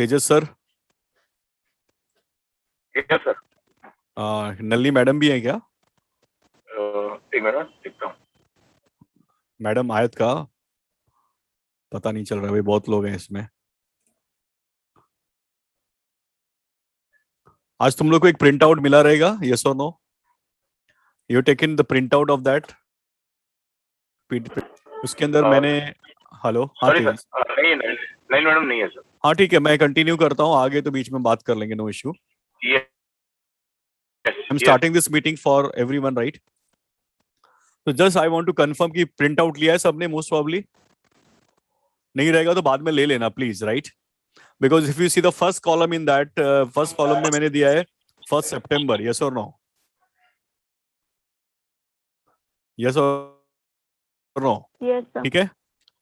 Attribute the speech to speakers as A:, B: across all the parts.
A: तेजस sir,
B: yes sir.
A: नल्ली madam भी है क्या?
B: एक मिनट देखता हूँ।
A: मैडम आयत का पता नहीं चल रहा भाई, बहुत लोग हैं इसमें। आज तुम लोग को एक प्रिंट आउट मिला रहेगा, यस और no? You taken the print out of that? उसके अंदर मैंने हेलो, हाँ
B: सॉरी सर,
A: तेजस।
B: नहीं नहीं नहीं मैडम, नहीं है सर।
A: हाँ ठीक है, मैं कंटिन्यू करता हूँ, आगे तो बीच में बात कर लेंगे, no issue.
B: Yes
A: I am
B: yes.
A: Starting this meeting for everyone, right? तो just I want to confirm कि प्रिंट आउट लिया है सबने, मोस्ट प्रॉब्ली। नहीं रहेगा तो बाद में ले लेना please, right? Because if you see the first column in that, first column में मैंने दिया है 1 सितंबर, यस और नो? यस और नो?
C: Yes sir.
A: ठीक है।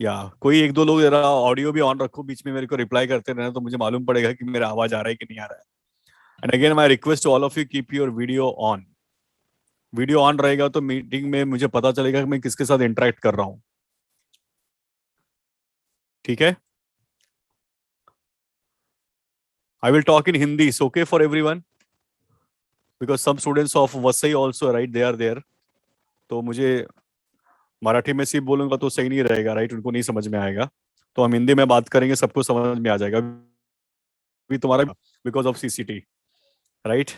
A: या कोई एक दो लोग जरा ऑडियो भी ऑन रखो, बीच में मेरे को रिप्लाई करते रहना तो मुझे मालूम पड़ेगा कि मेरा आवाज आ रहा है कि नहीं आ रहा है। And again my request to all of you, keep your video on. Video on रहेगा तो मीटिंग में मुझे पता चलेगा कि मैं किसके साथ इंटरेक्ट कर रहा हूं। ठीक है। I will talk in Hindi, it's okay for everyone? Because some students of Vasai also, right, they are there. तो मुझे मराठी में सिर्फ बोलूंगा तो सही नहीं रहेगा, राइट? उनको नहीं समझ में आएगा। तो हम हिंदी में बात करेंगे, सबको समझ में आ जाएगा। भी तुम्हारा because of CCT, right?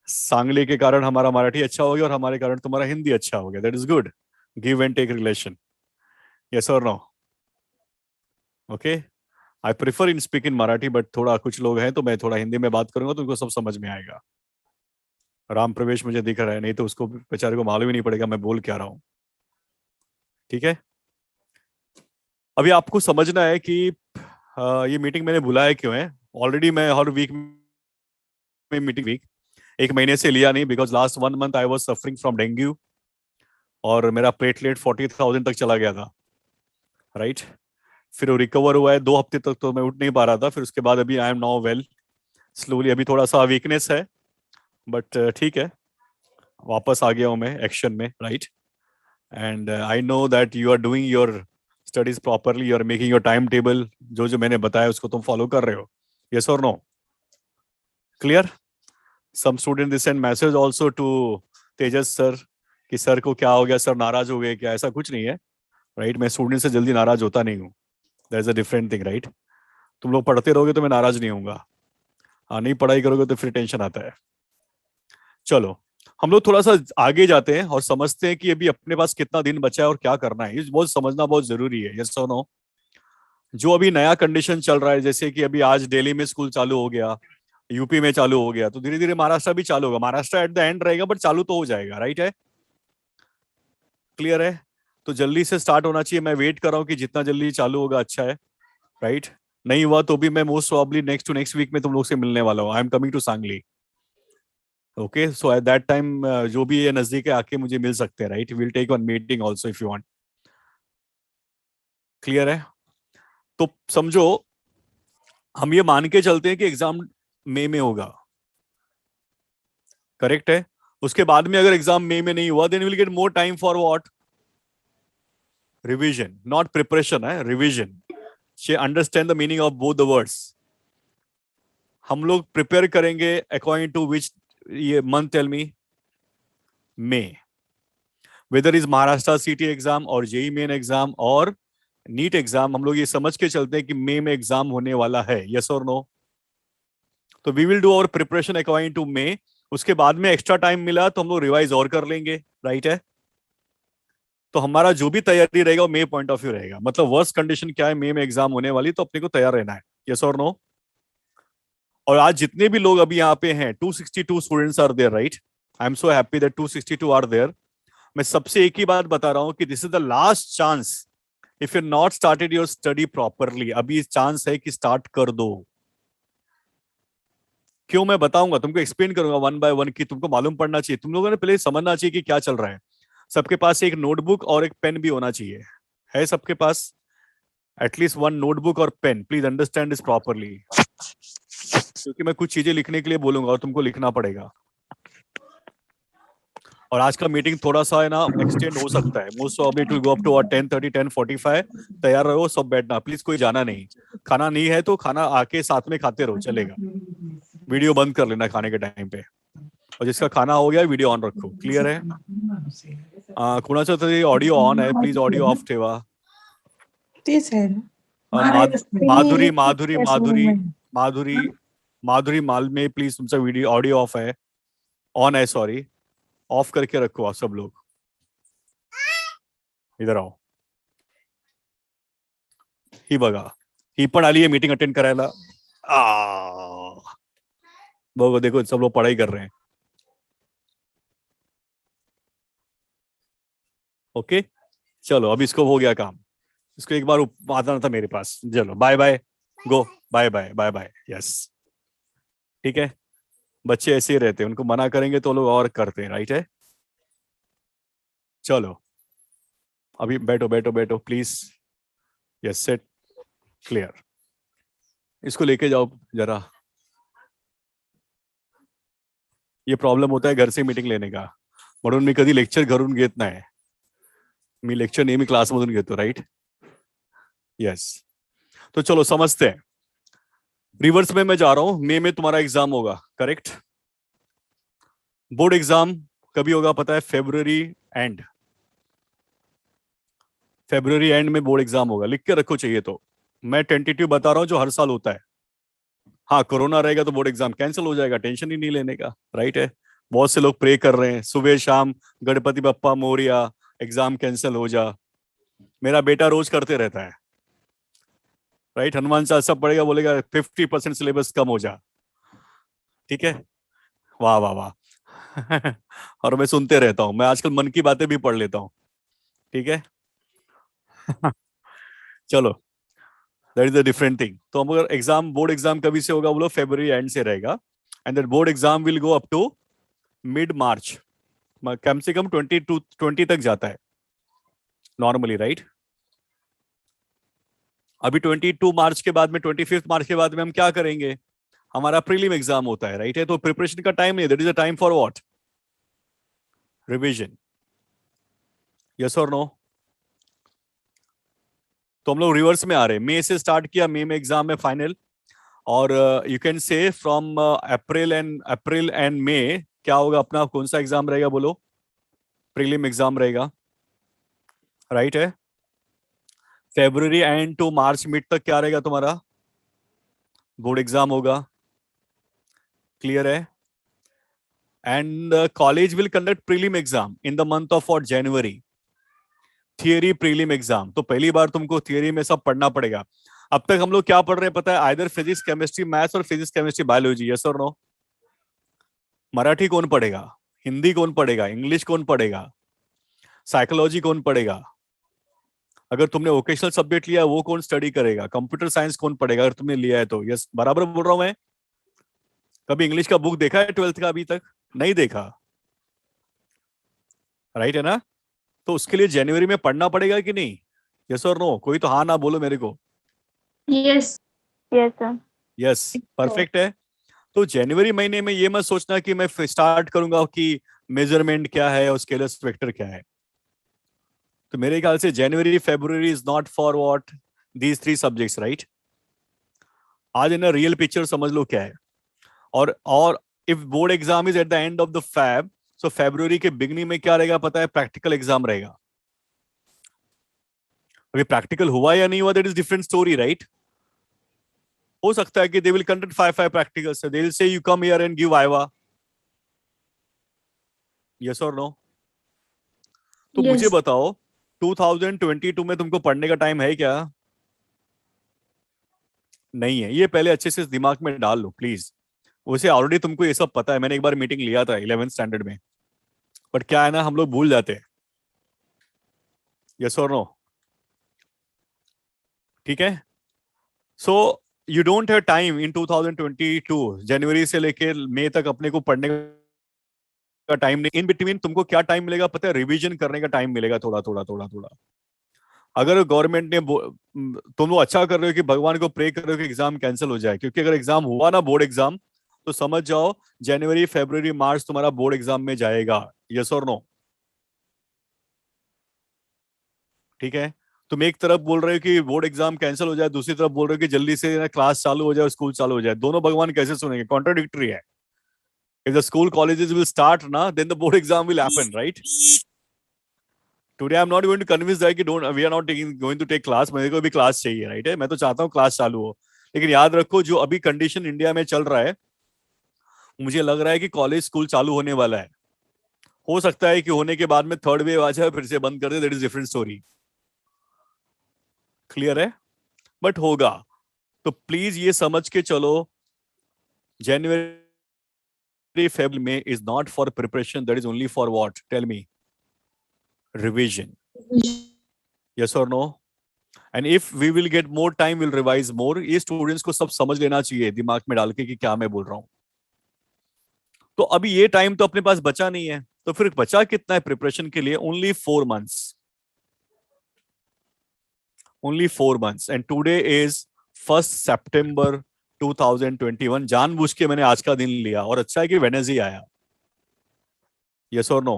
A: Sangli के कारण हमारा मराठी अच्छा हो गया और हमारे कारण तुम्हारा हिंदी अच्छा हो गया, that is good. Give and take relation, yes और no? Okay. I prefer in speak in Marathi, but थोड़ा कुछ लोग हैं तो मैं थोड़ा हिंदी में बात करूंगा तो उनको सब समझ में आएगा। राम प्रवेश मुझे दिख रहा है, नहीं तो उसको बेचारे को मालूम ही नहीं पड़ेगा मैं बोल क्या रहा हूं। ठीक है। अभी आपको समझना है कि ये मीटिंग मैंने बुलाया क्यों है। ऑलरेडी मैं हर वीक में मीटिंग वीक एक महीने से लिया नहीं, because last 1 month I was suffering from dengue और मेरा प्लेटलेट 40,000 तक चला गया था, राइट? फिर वो रिकवर हुआ है, 2 हफ्ते तक तो मैं उठ नहीं पा रहा था, फिर उसके बाद अभी I am now well slowly. अभी थोड़ा सा वीकनेस है, बट ठीक है, वापस आ गया हूं मैं एक्शन में, right? And I know that you are doing your studies properly, you are making your time table, जो जो मैंने बताया उसको तुम फॉलो कर रहे हो, यस और no? Clear? Some student this send message also to Tejas sir कि सर को क्या हो गया, सर नाराज हो गए क्या? ऐसा कुछ नहीं है, राइट? मैं स्टूडेंट से जल्दी नाराज होता नहीं हूँ, that is a different thing, right? तुम लोग पढ़ते रहोगे तो मैं नाराज नहीं होऊंगा, हाँ नहीं पढ़ाई करोगे तो फिर टेंशन आता है। चलो, हम लोग थोड़ा सा आगे जाते हैं और समझते हैं कि अभी अपने पास कितना दिन बचा है और क्या करना है, ये बहुत समझना बहुत जरूरी है, यस और नो? जो अभी नया कंडीशन चल रहा है, जैसे कि अभी आज दिल्ली में स्कूल चालू हो गया, यूपी में चालू हो गया, तो धीरे धीरे महाराष्ट्र भी चालू होगा। महाराष्ट्र एट द एंड रहेगा बट चालू तो हो जाएगा, राइट है? क्लियर है? तो जल्दी से स्टार्ट होना चाहिए, मैं वेट कर रहा हूँ कि जितना जल्दी चालू होगा अच्छा है, राइट? नहीं हुआ तो भी मैं most probably next to next week में तुम लोग से मिलने वाला हूँ, I am coming to Sangli. Okay, so at that time जो भी ये नजदीक है आके मुझे मिल सकते हैं, right? Will take one meeting also if you want. Clear है? तो समझो, हम ये मान के चलते हैं कि एग्जाम मई में होगा, करेक्ट है? उसके बाद में अगर एग्जाम मई में नहीं हुआ, then will get more time for what? Revision, not preparation है, revision. Understand the meaning of both the words. हम लोग प्रिपेयर करेंगे अकॉर्डिंग टू विच ये मंथ, टेल मी? मई। Whether is Maharashtra CET exam और जेई मेन एग्जाम और NEET exam, हम लोग ये समझ के चलते हैं कि मई में एग्जाम होने वाला है, यस और नो? तो we will do our preparation according to May. उसके बाद में एक्स्ट्रा टाइम मिला तो हम लोग रिवाइज और कर लेंगे, राइट है? तो हमारा जो भी तैयारी रहेगा वो मई पॉइंट ऑफ व्यू रहेगा। मतलब वर्स्ट कंडीशन क्या है, मई में एग्जाम होने वाली, तो अपने को तैयार रहना है, यस और नो? और आज जितने भी लोग अभी यहाँ पे हैं, 262 students are there, right? I am so happy that 262 are there. मैं सबसे एक ही बात बता रहा हूं कि this is the last chance. If you not started your study properly, अभी चांस है कि स्टार्ट कर दो। क्यों? मैं बताऊंगा तुमको, एक्सप्लेन करूंगा वन बाय वन, कि तुमको मालूम पड़ना चाहिए, तुम लोगों ने पहले समझना चाहिए कि क्या चल रहा है। सबके पास एक नोटबुक और एक पेन भी होना चाहिए, है सबके पास? एटलीस्ट वन नोटबुक और pen, please understand this properly, क्योंकि मैं कुछ चीजें लिखने के लिए बोलूंगा और तुमको लिखना पड़ेगा। और आज का मीटिंग थोड़ा सा है ना एक्सटेंड हो सकता है, most of it will go up to 10:30 10:45। तैयार रहो सब, बैठना प्लीज, कोई जाना नहीं। खाना नहीं है तो खाना आके साथ में खाते रहो, चलेगा। वीडियो बंद कर लेना खाने के टाइम पे, और जिसका खाना हो गया वीडियो ऑन रखो, क्लियर है? कुणाचा तरी ऑडिओ ऑन है, प्लीज ऑडिओ ऑफ ठेवा।
C: तेच आहे ना.
A: माधुरी माधुरी माधुरी माधुरी माधुरी माल में प्लीज तुमचा वीडियो ऑडिओ ऑफ है, ऑन है सॉरी, ऑफ करके रखो आप सब लोग। इधर आओ, ही बघा, ही पण आली आहे मीटिंग अटेंड करायला। बघो देखो सब लोग पढ़ाई कर रहे हैं। ओके चलो, अब इसको हो गया काम, इसको एक बार आना था मेरे पास। चलो bye bye, go, bye bye bye bye, yes ठीक है। बच्चे ऐसे ही रहते हैं, उनको मना करेंगे तो लोग और करते हैं, राइट है? चलो अभी बैठो बैठो बैठो प्लीज, यस सेट क्लियर। इसको लेके जाओ जरा, ये प्रॉब्लेम होता है घर से मीटिंग लेने का, म्हणून मी कधी लेक्चर घरून घेत नाही, मी लेक्चर नेहमी क्लासमधून घेतो, राइट? यस तो चलो समझते हैं। रिवर्स में मैं जा रहा हूं, मई में तुम्हारा एग्जाम होगा, करेक्ट? बोर्ड एग्जाम कभी होगा पता है? फेब्रुवरी एंड, फेब्रुवरी एंड में बोर्ड एग्जाम होगा, लिख के रखो चाहिए तो। मैं टेंटेटिव बता रहा हूं जो हर साल होता है। हाँ कोरोना रहेगा तो बोर्ड एग्जाम कैंसिल हो जाएगा, टेंशन ही नहीं लेने का, राइट है? बहुत से लोग प्रे कर रहे हैं सुबह शाम, गणपति बप्पा मोरिया, एग्जाम कैंसिल हो जा। मेरा बेटा रोज करते रहता है, राइट? हनुमान चालीसा पढ़ेगा, बोलेगा 50% सिलेबस कम हो जा, ठीक है? वाह वाह वाह। और मैं सुनते रहता हूँ, मैं आजकल मन की बातें भी पढ़ लेता हूँ, ठीक है? चलो that is a different thing. तो हम अगर एग्जाम, बोर्ड एग्जाम कभी से होगा बोलो? फेब्रुवरी एंड से रहेगा, end that board exam will go up to mid March, कम से कम 20 तक जाता है नॉर्मली, राइट? अभी 22 मार्च के बाद में, 25 मार्च के बाद में हम क्या करेंगे? हमारा प्रीलिम एग्जाम होता है, राइट है? तो प्रिपरेशन का टाइम नहीं, that is a time for what? Revision, yes और नो? तो हम लोग रिवर्स में आ रहे हैं, मई से स्टार्ट किया, मई में एग्जाम है फाइनल, और you can say from April end May क्या होगा अपना, कौन सा एग्जाम रहेगा बोलो? प्रीलिम एग्जाम रहेगा, राइट है? February end to March mid तक क्या रहेगा तुम्हारा? बोर्ड एग्जाम होगा, क्लियर है? And college will conduct prelim exam in the month of और जनवरी, थियरी प्रीलिम एग्जाम। तो पहली बार तुमको थियरी में सब पढ़ना पड़ेगा। अब तक हम लोग क्या पढ़ रहे हैं पता है? आइदर फिजिक्स केमिस्ट्री मैथ्स, और फिजिक्स केमिस्ट्री बायोलॉजी, यस और नो? मराठी कौन पढ़ेगा? हिंदी कौन पढ़ेगा? इंग्लिश कौन पढ़ेगा? साइकोलॉजी कौन पढ़ेगा? अगर तुमने वोकेशनल सब्जेक्ट लिया वो कौन स्टडी करेगा? कंप्यूटर साइंस कौन पढ़ेगा अगर तुमने लिया है तो? यस बराबर बोल रहा हूं मैं? कभी इंग्लिश का बुक देखा है 12th का? अभी तक नहीं देखा, राइट है ना? तो उसके लिए जनवरी में पढ़ना पड़ेगा कि नहीं? यस और नो? कोई तो हाँ ना बोलो मेरे को।
D: Yes yes sir.
A: Yes perfect है। तो जनवरी महीने में ये मत सोचना कि मैं स्टार्ट करूंगा कि मेजरमेंट क्या है और स्केलर वेक्टर क्या है। तो मेरे ख्याल से January February is not for what, these 3 subjects, right? आज है ना रियल पिक्चर समझ लो क्या है। और if board exam is at the end of the Feb, so February के बिगनिंग में क्या रहेगा पता है? प्रैक्टिकल एग्जाम रहेगा। अभी प्रैक्टिकल हुआ या नहीं हुआ that is different story, right? हो सकता है कि they will conduct 5 practicals, they will say you come here and give viva, yes और नो? तो
D: Yes.
A: मुझे बताओ 2022 में तुमको पढ़ने का टाइम है क्या? नहीं है। ये पहले अच्छे से दिमाग में डाल लो प्लीज। वैसे ऑलरेडी तुमको ये सब पता है, मैंने एक बार मीटिंग लिया था 11th स्टैंडर्ड में, बट क्या है ना हम लोग भूल जाते हैं, यस और नो? ठीक है? So you don't have time in 2022, जनवरी से लेके मई तक अपने को पढ़ने का टाइम नहीं। इन बिटवीन तुमको क्या टाइम मिलेगा पता है? रिवीजन करने का टाइम मिलेगा, थोड़ा थोड़ा थोड़ा थोड़ा। अगर गवर्नमेंट ने तुम लोग अच्छा कर रहे हो कि भगवान को प्रे कर रहे हो कि एग्जाम कैंसिल हो जाए, क्योंकि अगर एग्जाम हुआ ना बोर्ड एग्जाम, तो समझ जाओ जनवरी फरवरी मार्च तुम्हारा बोर्ड एग्जाम में जाएगा। यस और नो? ठीक है। तुम एक तरफ बोल रहे हो कि बोर्ड एग्जाम कैंसिल हो जाए, दूसरी तरफ बोल रहे हो कि जल्दी से ना क्लास चालू हो जाए, स्कूल चालू हो जाए। दोनों भगवान कैसे सुनेंगे? कॉन्ट्राडिक्टरी है। If the school colleges will start ना, then the board exam will happen, right? Today I am not going to convince that कि don't, we are not going to take class. मेरे को भी क्लास चाहिए, right है? मैं तो चाहता हूँ क्लास चालू हो, लेकिन याद रखो जो अभी कंडीशन इंडिया में चल रहा है, मुझे लग रहा है कि कॉलेज स्कूल चालू होने वाला है। हो सकता है कि होने के बाद में थर्ड वेव आ जाए, फिर से बंद कर दे, that is different story. Clear है? बट होगा। तो प्लीज ये समझ के चलो, जनवरी फेब्रुअरी में is not for preparation, that is only for what? Tell me. Revision. Yes और no? And if we will get more time, will revise more. ये स्टूडेंट्स को सब समझ लेना चाहिए दिमाग में डाल के कि क्या मैं बोल रहा हूं। तो अभी ये टाइम तो अपने पास बचा नहीं है, तो फिर बचा कितना है प्रिपरेशन के लिए? Only 4 months। Only 4 months। And today is 1 September 2021। जानबूझ के मैंने आज का दिन लिया, और अच्छा है कि वेडनेसडे आया। यस और नो?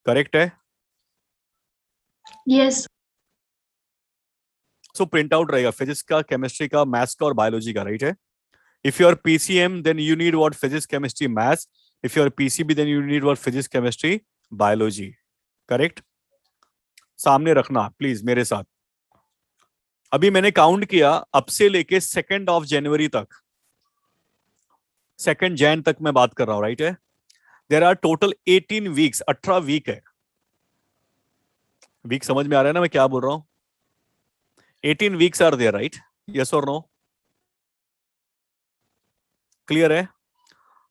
A: करेक्ट है?
D: Yes.
A: सो प्रिंट आउट रहेगा फिजिक्स का, केमिस्ट्री का, मैथ्स का और बायोलॉजी का, राइट है? If you are PCM, then you need what? Physics, chemistry, maths. If you are PCB, then you need what? Physics, chemistry, biology. Correct? सामने रखना please मेरे साथ। अभी मैंने काउंट किया, अब से लेके 2 जनवरी तक, 2 जैन तक मैं बात कर रहा हूं, राइट है? There are total 18 weeks, 18 week है। वीक समझ में आ रहा है ना मैं क्या बोल रहा हूं? 18 weeks are there, right? Yes और नो? क्लियर है?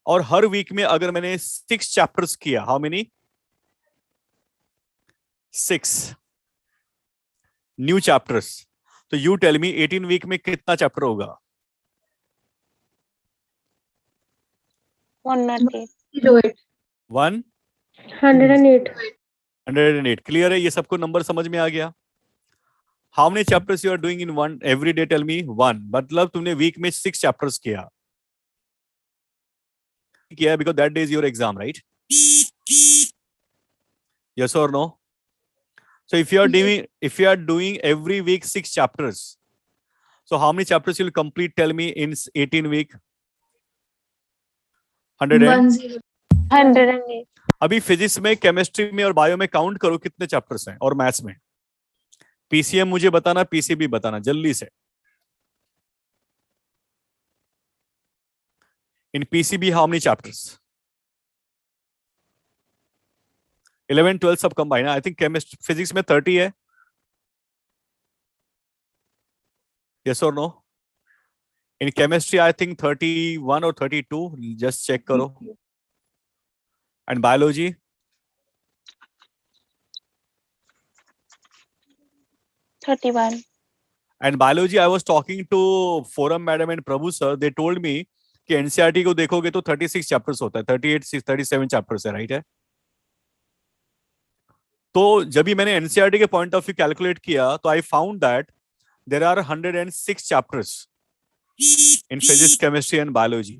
A: और हर वीक में अगर मैंने 6 चैप्टर्स किया, हाउ मेनी? 6 new chapters. तो यू टेल मी 18 वीक में कितना चैप्टर होगा?
C: 108.
A: 1
C: 108.
A: 108। क्लियर है? ये सबको नंबर समझ में आ गया? How many chapters you are doing in one every day? Tell me. 1। मतलब तुमने वीक में 6 चैप्टर्स किया because that day is your exam, right? Yes और no? So if you are doing every week 6 chapters, so how many chapters you'll complete? Tell me in 18 week. 100
C: 108.
A: अभी physics में, chemistry में और bio में count करो कितने chapters हैं, और मैथ्स में। पीसीएम मुझे बताना, पीसीबी बताना जल्दी से। In PCB how many chapters? 11 12 सब combine. I think chemistry physics में 30 है। यस और no? In chemistry I think 31 और 32, जस्ट चेक करो। And biology?
C: 31.
A: And biology I was talking to Foram madam and Prabhu sir, they told me कि NCERT को देखोगे तो 36 चैप्टर्स होता है, 38 37 चैप्टर्स है, राइट है? तो जब भी मैंने एनसीईआरटी के पॉइंट ऑफ व्यू कैलकुलेट किया, तो I found that there are 106 chapters in physics, chemistry and biology.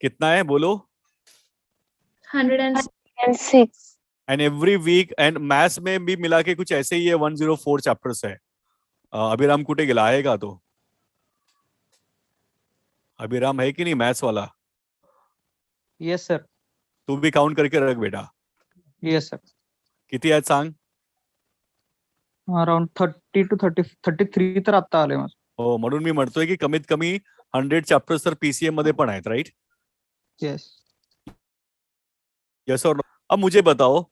A: कितना है बोलो?
C: 106.
A: And every week, and maths में भी मिला के कुछ ऐसे ही है, 104 चैप्टर्स है। अभिराम कुटे गिला आएगा तो? अभिराम है कि नहीं मैथ्स वाला?
E: Yes sir.
A: तू भी काउंट करके रख बेटा।
E: Yes sir.
A: किती आहेत सांग?
E: अराउंड 30 to 33 तर आता आले माझं.
A: हो, म्हणून मी म्हणतोय की कमीत कमी 100 चॅप्टर्स तर पीसीएम मध्ये पण आहेत, राइट?
E: यस.
A: यस और नो? अब मुझे बताओ,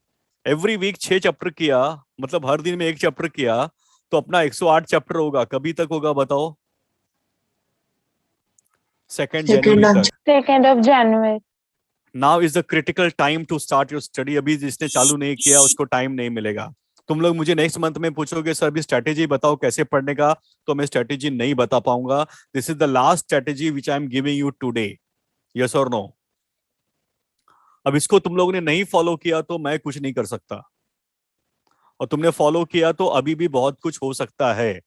A: एवरी वीक 6 चैप्टर किया, मतलब हर दिन में 1 चैप्टर किया, तो अपना 108 चैप्टर होगा। कभी तक होगा बताओ? 2 जनवरी तक।
C: 2nd of January.
A: Now is the critical time to start your study. अभी जिसने चालू नहीं किया उसको टाइम नहीं मिलेगा। तुम लोग मुझे नेक्स्ट मंथ में पूछोगे सर अभी स्ट्रेटेजी बताओ कैसे पढ़ने का, तो मैं स्ट्रेटेजी नहीं बता पाऊंगा। This is the last strategy which I am giving you today. Yes और नो? अब इसको तुम लोगों ने नहीं फॉलो किया तो मैं कुछ नहीं कर सकता, और तुमने फॉलो किया तो अभी भी बहुत कुछ हो सकता है।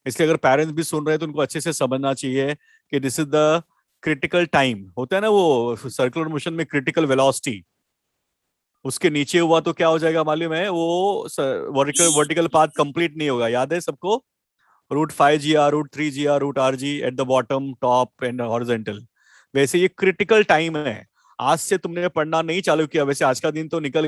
A: इसलिए अगर पेरेंट्स भी सुन रहे हैं तो उनको अच्छे से समझना चाहिए कि this is the critical time. होता है ना वो सर्कुलर मोशन में क्रिटिकल वेलोसिटी, उसके नीचे हुआ तो क्या हो जाएगा मालूम है, वो वर्टिकल वर्टिकल पाथ कंप्लीट नहीं होगा। याद है सबको, √5 GR, √3 GR, √RG at the bottom, top and horizontal. वैसे ये क्रिटिकल टाइम है। आज से तुमने पढ़ना नहीं चालू किया, वैसे आज का दिन तो निकल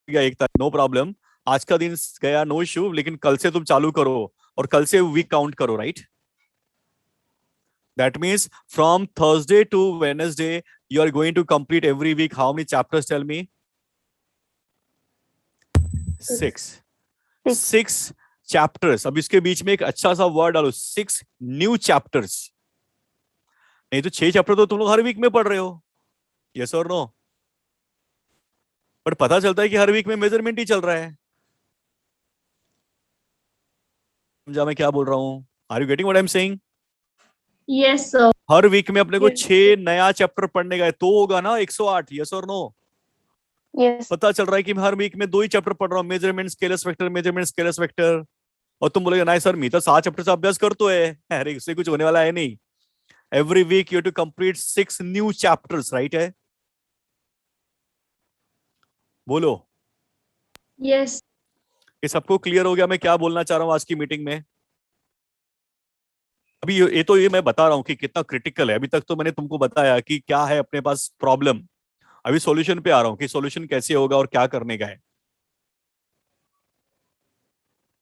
A: गया एक तारीख, नो प्रॉब्लम, आज का दिन गया, नो इश्यू, लेकिन कल से तुम चालू करो और कल से वीक काउंट करो, right? That means from Thursday to Wednesday, you are going to complete every week. How many chapters? Tell me. 6. 6 chapters. अब इसके बीच में एक अच्छा सा वर्ड डालो, 6 new chapters. नहीं तो 6 चैप्टर तो तुम लोग हर वीक में पढ़ रहे हो, यस और नो? बट पता चलता है कि हर वीक में मेजरमेंट ही चल रहा है। समझा मैं क्या बोल रहा हूँ? Are you getting what I am saying?
D: Yes, sir.
A: हर वीक में अपने को
D: Yes.
A: 6 नया चैप्टर पढ़ने का है, तो होगा ना 108, यस और नो?
C: Yes.
A: पता चल रहा है कि मैं हर वीक में 2 ही चैप्टर पढ़ रहा हूँ, मेजरमेंट स्केलस वेक्टर, मेजरमेंट स्केलस वेक्टर। और तुम बोलोगे नहीं सर, मैं तो 7 चैप्टर से अभ्यास कर तो है। अरे इससे कुछ होने वाला है नहीं। Every week you have to complete 6 new chapters, right है? बोलो,
D: Yes.
A: ये सबको क्लियर हो गया मैं क्या बोलना चाह रहा हूँ आज की मीटिंग में? अभी ये मैं बता रहा हूँ कि कितना क्रिटिकल है। अभी तक तो मैंने तुमको बताया कि क्या है अपने पास प्रॉब्लम, अभी सॉल्यूशन पे आ रहा हूँ कि सॉल्यूशन कैसे होगा और क्या करने का है।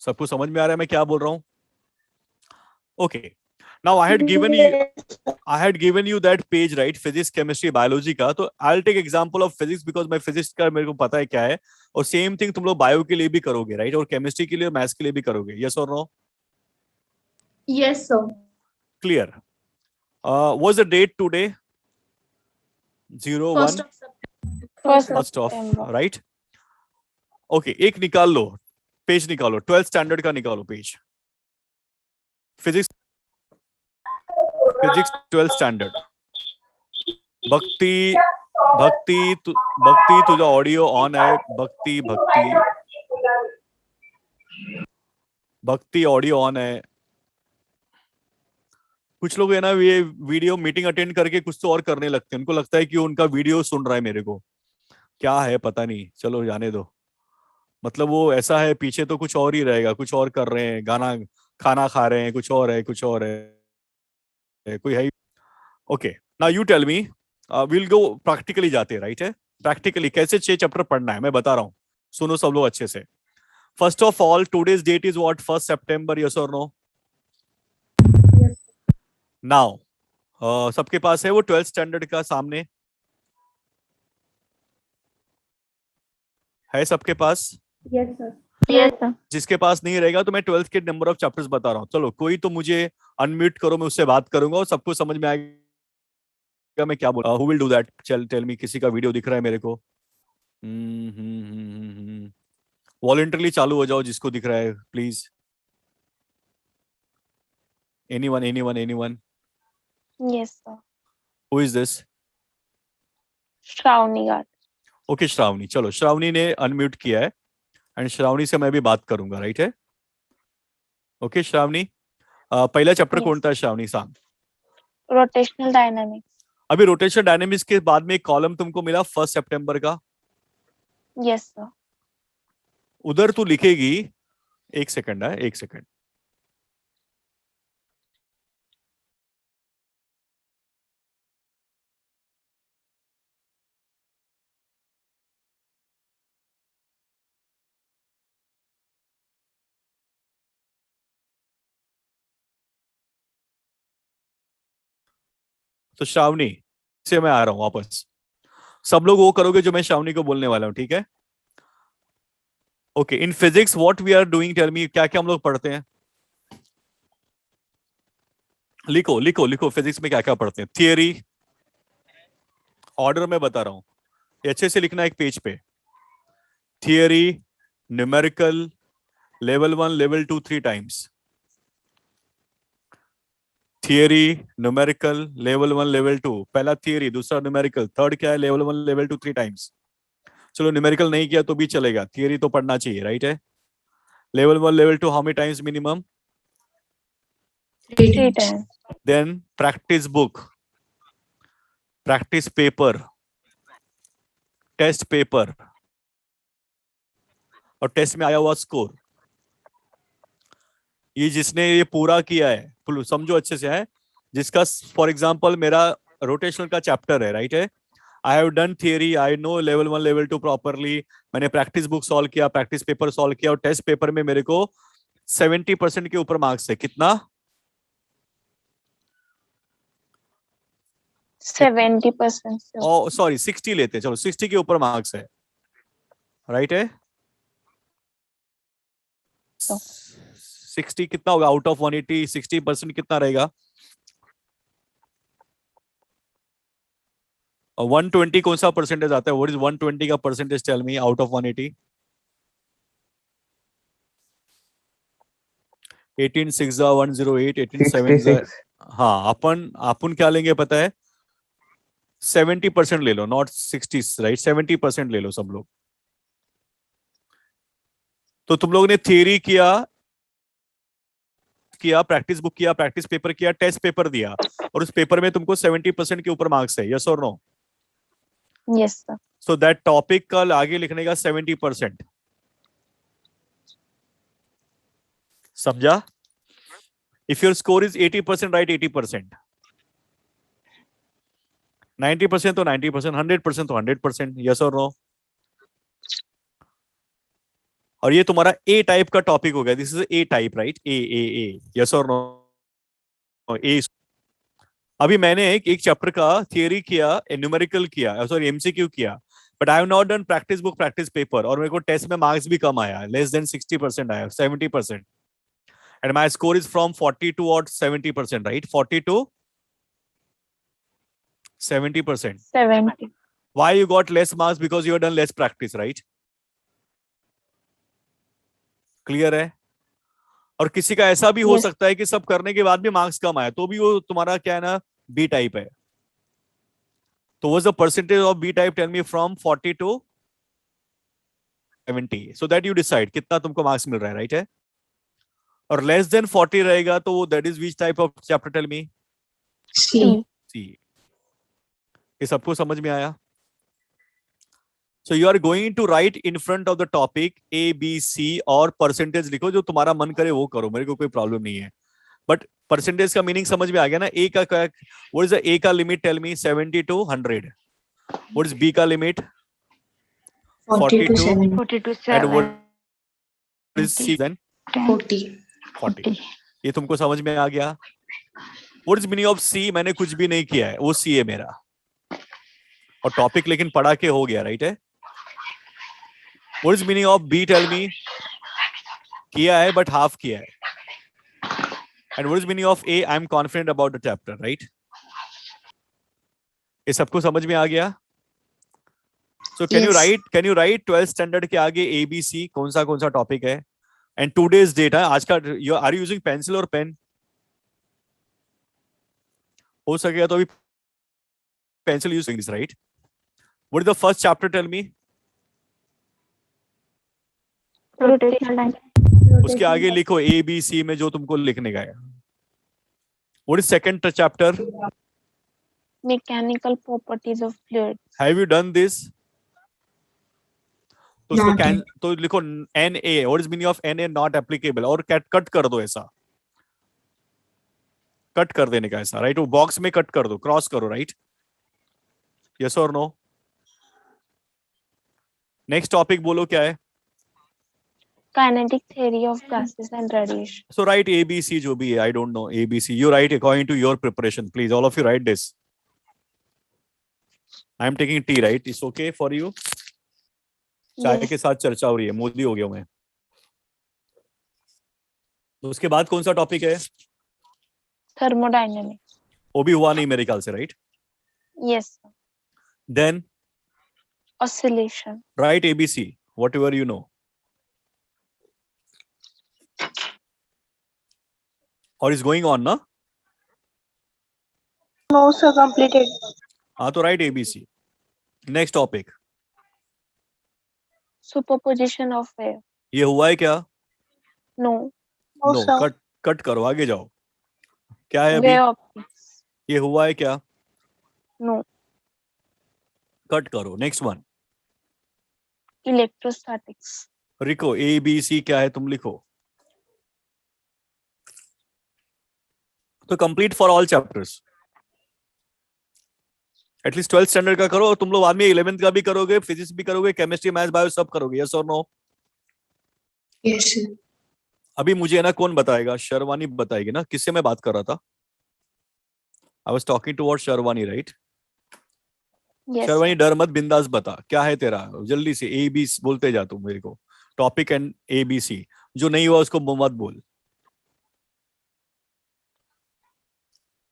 A: सबको समझ में आ रहा है मैं क्या बोल रहा हूँ? Okay, now I had given you that page, right? Physics, chemistry, biology का। तो I will take example of physics because मैं फिजिक्स का मेरे को पता है क्या है, और सेम थिंग तुम लोग बायो के लिए भी करोगे, राइट? और केमिस्ट्री के लिए, मैथ्स के लिए भी करोगे, यस और no?
D: Yes, sir.
A: Clear? What's the date today? 01
D: First of September.
A: First of,
C: September.
A: राइट? ओके, एक निकाल लो, पेज निकालो, 12th स्टैंडर्ड का निकालो पेज, फिजिक्स 12th स्टैंडर्ड। भक्ति भक्ति तुझा ऑडियो ऑन है? भक्ति ऑडियो ऑन है? कुछ लोग है ना, ये वीडियो मीटिंग अटेंड करके कुछ तो और करने लगते हैं, उनको लगता है कि उनका वीडियो सुन रहा है मेरे को, क्या है पता नहीं, चलो जाने दो। मतलब वो ऐसा है, पीछे तो कुछ और ही रहेगा, कुछ और कर रहे हैं, गाना खाना खा रहे हैं, कुछ और है, कोई है। Okay, now you tell me, will go practically जाते, राइट है? प्रैक्टिकली कैसे 6 चैप्टर पढ़ना है मैं बता रहा हूँ, सुनो सब लोग अच्छे से। First of all, today's date is what? 1 सितंबर, यस और नो? नाउ सबके पास है वो 12th स्टैंडर्ड का सामने है? सबके पास?
D: Yes, sir.
C: Yes, sir.
A: जिसके पास नहीं रहेगा तो मैं 12th के नंबर ऑफ चैप्टर्स बता रहा हूँ। चलो कोई तो मुझे अनम्यूट करो, मैं उससे बात करूंगा और सबको समझ में आएगा मैं क्या बोल रहा हूँ। Who will do that? Tell me, किसी का वीडियो दिख रहा है मेरे को? वॉलंटरली चालू हो जाओ जिसको दिख रहा है, please. Anyone?
C: Yes, sir.
A: Who is this?
C: Shravani Gat.
A: Okay, Shravani. चलो, श्रावणी ने अनम्यूट किया है एंड श्रावणी से मैं भी बात करूंगा, राइट है? ओके श्रावणी, पहिला चॅप्टर
C: Yes.
A: कोणता आहे श्रावणी, सांग?
C: Rotational dynamics.
A: अभी रोटेशन डायनेमिक्स के बाद में एक कॉलम तुमको मिला 1 सितंबर का,
C: Yes, sir.
A: उधर तू लिखेगी, एक सेकंड है, एक सेकंड। तो श्रावणी से मैं आ रहा हूं वापस, सब लोग वो करोगे जो मैं श्रावणी को बोलने वाला हूं, ठीक है? Okay, in physics what we are doing, tell me, क्या क्या हम लोग पढ़ते हैं? लिखो फिजिक्स में क्या क्या पढ़ते हैं। थियरी, ऑर्डर में बता रहा हूं, ये अच्छे से लिखना एक पेज पे। Theory, numerical, level 1, level 2, 3 times. Theory, numerical, level 1, level 2, पहला थियरी, दूसरा न्यूमेरिकल, थर्ड क्या है? Level 1, level 2, 3 times. चलो न्यूमेरिकल नहीं किया तो भी चलेगा, थियरी तो पढ़ना चाहिए, राइट है? Level 1, level 2 how many times minimum?
D: 3
C: 3
D: times.
C: times.
A: Then practice book, practice paper, test paper और टेस्ट में आया हुआ स्कोर, ये जिसने ये पूरा किया है, समझो अच्छे से है, जिसका फॉर एग्जांपल मेरा रोटेशनल का चैप्टर है, राइट है, I have done theory, I know level 1 level 2 properly, मैंने प्रैक्टिस बुक सॉल्व किया, प्रैक्टिस पेपर सॉल्व किया और टेस्ट पेपर में मेरे को 70% के ऊपर मार्क्स है। कितना?
C: 70%.
A: ओ सॉरी 60 लेते हैं, चलो 60 के ऊपर मार्क्स है, राइट है। 60 कितना होगा आउट ऑफ 180? 60% कितना रहेगा? 120 कौन सा परसेंटेज आता है? व्हाट इज 120 का percentage? Tell me out of 180। 18 6 108, 18 7
F: 66.
A: हाँ, अपन क्या लेंगे पता है? 70% ले लो, नॉट 60, राइट? 70% ले लो सब लोग। तो तुम लोगों ने थियरी किया, प्रैक्टिस बुक किया, प्रैक्टिस पेपर किया, टेस्ट पेपर दिया और उस पेपर में तुमको 70% के ऊपर मार्क्स है, यस और no?
C: Yes, sir.
A: So that topic कल आगे लिखने का 70%, समझा? If your score is 80%, right 80%, 90% तो 90%, 100% तो 100%, यस और नो? और ये तुम्हारा ए टाइप का टॉपिक हो गया, this is a type, right? A, yes और नो? ए। अभी मैंने एक चैप्टर का थियरी किया, न्यूमेरिकल किया, सॉरी एमसीक्यू किया, but I have not done practice book practice paper, और मेरे को टेस्ट में मार्क्स भी कम आया, लेस देन 60% आया, 70%, and my score is from 40 to और 70%, राइट? 40 to 70%.
C: 70.
A: Why you got less marks? Because you have done less practice, right? Clear है? और किसी का ऐसा भी हो
C: Yes.
A: सकता है कि सब करने के बाद भी मार्क्स कम आए, तो भी वो तुम्हारा क्या है ना, बी टाइप है। तो what's the percentage of B type? Tell me from 40 to 70, so that you decide कितना तुमको मार्क्स मिल रहा है, राइट है? और लेस देन 40 रहेगा तो that is which type of chapter? Tell me.
D: C.
A: C. ये सबको समझ में आया? So you are going to write in front of the topic A, B, C और परसेंटेज लिखो, जो तुम्हारा मन करे वो करो, मेरे को कोई प्रॉब्लम नहीं है, बट परसेंटेज का मीनिंग समझ में आ गया ना? ए का क्या, व्हाट इज द ए का limit? Tell me. 70 to 100. What is B का limit?
D: 40 to 70.
C: 40 to
A: and
C: 7.
A: What is C then?
D: 40.
A: 40. ये तुमको समझ में आ गया? What is meaning of C? मैंने कुछ भी नहीं किया है, वो सी है मेरा, और टॉपिक लेकिन पढ़ा के हो गया, राइट है? What is meaning of B? Tell me. किया है but half किया है. And what is meaning of A? I am confident about the chapter, right? ये सबको समझ में आ गया? So can you write 12th standard के आगे A, B, C कौन सा टॉपिक है? And today's date है आज का. Are you using pencil or pen? हो सकेगा तो अभी pencil using this, right? What is the first chapter? Tell me.
C: Rotational dynamics.
A: उसके आगे लिखो ए बी सी में जो तुमको लिखने का है. What is second chapter?
C: Mechanical properties of fluids.
A: Have you done this? तो उसको
D: Not
A: कैन
D: yet.
A: तो लिखो NA. What is meaning of NA? Not applicable. और कट कर दो, ऐसा कट कर देने का, ऐसा, राइट? वो बॉक्स में कट कर दो, क्रॉस करो, राइट? यस और नो? नेक्स्ट टॉपिक बोलो क्या है?
C: Kinetic theory of gases and radiation.
A: So write ABC जो भी है, I don't know ABC. You write according to your preparation, please. All of you write this. I am taking tea, right? It's okay for you? चाय
C: Yes.
A: के साथ चर्चा हो रही है, मोदी हो गया मैं। तो उसके बाद कौन सा टॉपिक है?
C: Thermodynamics.
A: वो भी हुआ नहीं मेरे ख्याल से, right?
C: Yes, sir.
A: Then
C: Oscillation.
A: write ABC, whatever you know. Or is going on, ना?
C: No, sir, completed.
A: हाँ तो write ABC. Next topic.
C: Superposition of wave.
A: ये हुआ है क्या?
C: No.
A: नो, कट करो, आगे जाओ. क्या है अभी?
C: Way optics.
A: ये हुआ है क्या?
C: No.
A: कट करो, नेक्स्ट वन।
C: Electrostatics.
A: लिखो ABC क्या है, तुम लिखो। तो complete for all chapters, at least 12th standard का करो, और तुम लोग बाद में 11th का भी करोगे, फिजिक्स भी करोगे, केमिस्ट्री, मैथ्स, बायो सब करोगे, यस और नो?
D: Yes, sir.
A: अभी मुझे है ना कौन बताएगा? शर्वानी बताएगी ना, किससे मैं बात कर रहा था? आई was talking toward Sharvani, right?
C: Yes.
A: Sharvani
C: Sir.
A: डर मत, बिंदास बता क्या है तेरा, जल्दी से ए बी बोलते जा तू मेरे को, टॉपिक एंड ABC। जो नहीं हुआ उसको मत बोल।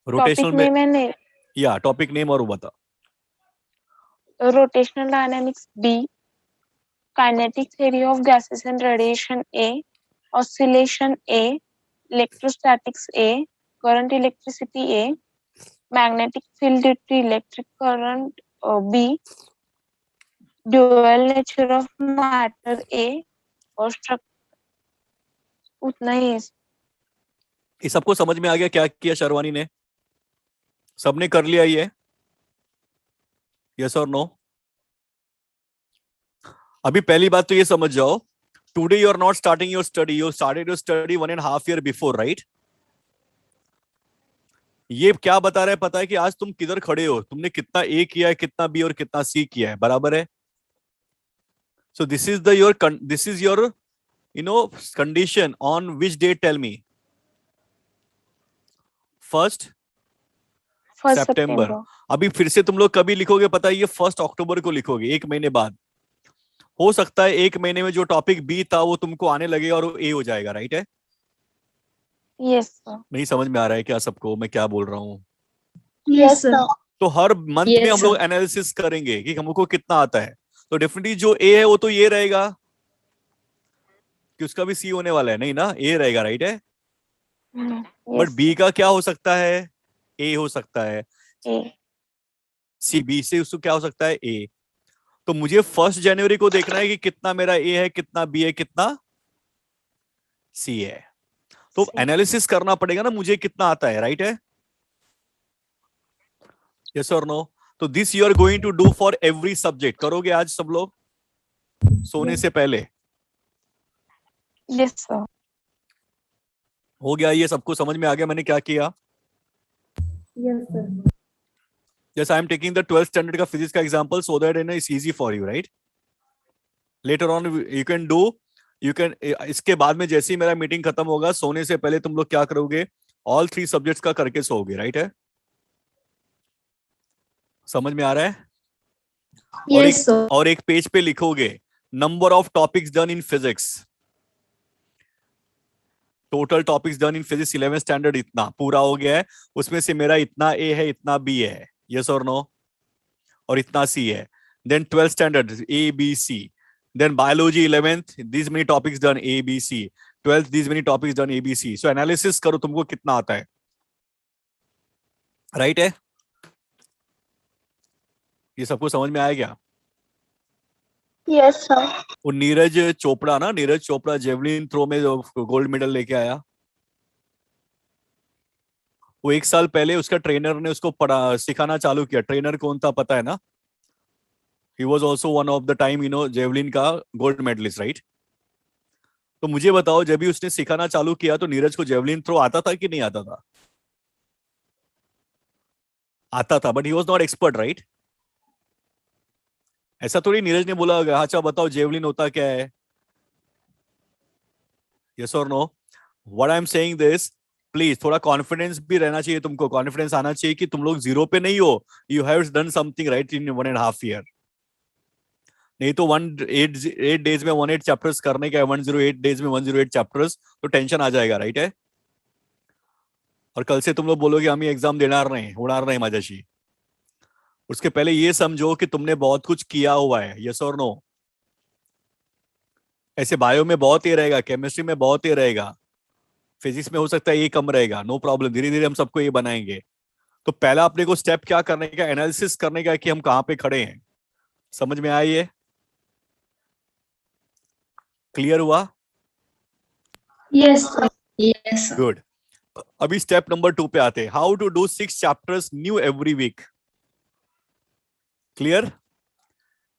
C: Topic
A: रोटेशनल में
C: name and
A: या टॉपिक नेम और वो बता।
C: rotational dynamics B. Kinetic theory of gases and radiation A. Oscillation A. Electrostatics A. Current electricity A. Magnetic field due to electric current B. Dual nature of matter A. और उतना ही है।
A: ये सबको समझ में आ गया क्या किया शर्वानी ने? सबने कर लिया ये, यस और नो? अभी पहली बात तो ये समझ जाओ, today you are not starting your study, you started your study 1.5 year before, right? ये क्या बता रहा है पता है कि आज तुम किधर खड़े हो, तुमने कितना ए किया है, कितना बी और कितना सी किया है, बराबर है? So this is your condition on which day, tell me. First
C: first
A: सितंबर।
C: सितंबर।
A: अभी फिर से तुम लोग कभी लिखोगे पता है? ये 1 अक्टूबर को लिखोगे, 1 महीने बाद। हो सकता है 1 महीने में जो टॉपिक बी था वो तुमको आने लगेगा और वो ए हो जाएगा, राइट है?
C: Yes sir.
A: नहीं समझ में आ रहा है क्या सबको मैं क्या बोल रहा हूँ?
C: Yes sir.
A: तो हर मंथ
D: Yes,
A: में हम लोग
D: sir.
A: एनालिसिस करेंगे कि हमको कितना आता है। तो डेफिनेटली जो ए है वो तो ये रहेगा कि उसका भी सी होने वाला है, नहीं ना? ए रहेगा, राइट है? बट बी का क्या हो सकता है? ए हो सकता है। सी बी से उसको क्या हो सकता है? ए। तो मुझे 1 जनवरी को देखना है कि कितना मेरा ए है, कितना बी है, कितना सी है। तो एनालिसिस करना पड़ेगा ना मुझे कितना आता है, राइट है? यस और नो? तो this you are going to do for every subject. करोगे आज सब लोग सोने से पहले?
C: Yes sir.
A: हो गया? ये सबको समझ में आ गया मैंने क्या किया?
C: Yes sir.
A: Yes, I am taking the 12th standard का physics का example so that it's easy for you, right? Later on you can do, इसके बाद में जैसे ही मेरा मीटिंग खत्म होगा, सोने से पहले तुम लोग क्या करोगे? ऑल 3 सब्जेक्ट्स का करके सोओगे, राइट है? समझ में आ रहा है?
D: Yes, sir.
A: और एक पेज पे लिखोगे number of topics done in physics, total topics done in physics 11th standard इतना पूरा हो गया है, उसमें से मेरा इतना ए है, इतना बी है, यस और नो? और इतना सी है। Then 12th standard A B C, then biology 11th these many topics done A B C, 12th these many topics done A B C। So analysis करो तुमको कितना आता है, राइट है? ये सबको समझ में आया क्या?
C: Yes sir.
A: वो नीरज चोपड़ा ना, नीरज चोपड़ा जेवलिन थ्रो में जो गोल्ड मेडल लेके आया, वो 1 साल पहले उसका ट्रेनर ने उसको सिखाना चालू किया। ट्रेनर कौन था पता है ना? He was also one of the time javelin का गोल्ड मेडलिस्ट, राइट? तो मुझे बताओ जब भी उसने सिखाना चालू किया तो नीरज को जेवलिन थ्रो आता था कि नहीं आता था? आता था, but he was not expert, right? ऐसा थोड़ी नीरज ने बोला अच्छा बताओ जेवलिन होता क्या है, यस और no? What I am saying this, please थोड़ा कॉन्फिडेंस भी रहना चाहिए तुमको, कॉन्फिडेंस आना चाहिए कि तुम लोग जीरो पे नहीं हो, you have done something right in 1.5 year। नहीं तो 108 डेज में 108 चैप्टर्स करने का है, 108 डेज में 108 चैप्टर्स, तो टेंशन आ जाएगा, राइट है? और कल से तुम लोग बोलोगे हम एग्जाम देना नहीं, उड़ार नहीं मजाशी। उसके पहले ये समझो कि तुमने बहुत कुछ किया हुआ है, यस और नो? ऐसे बायो में बहुत ही रहेगा, केमिस्ट्री में बहुत ही रहेगा, फिजिक्स में हो सकता है ये कम रहेगा, नो प्रॉब्लम, धीरे धीरे हम सबको ये बनाएंगे। तो पहला अपने को स्टेप क्या करने का? एनालिसिस करने का कि हम कहां पे खड़े हैं। समझ में आया? ये क्लियर हुआ?
C: Yes sir.
D: Yes, sir.
A: Good. अभी स्टेप नंबर 2 पे आते हैं. How to do 6 chapters new every week. Clear?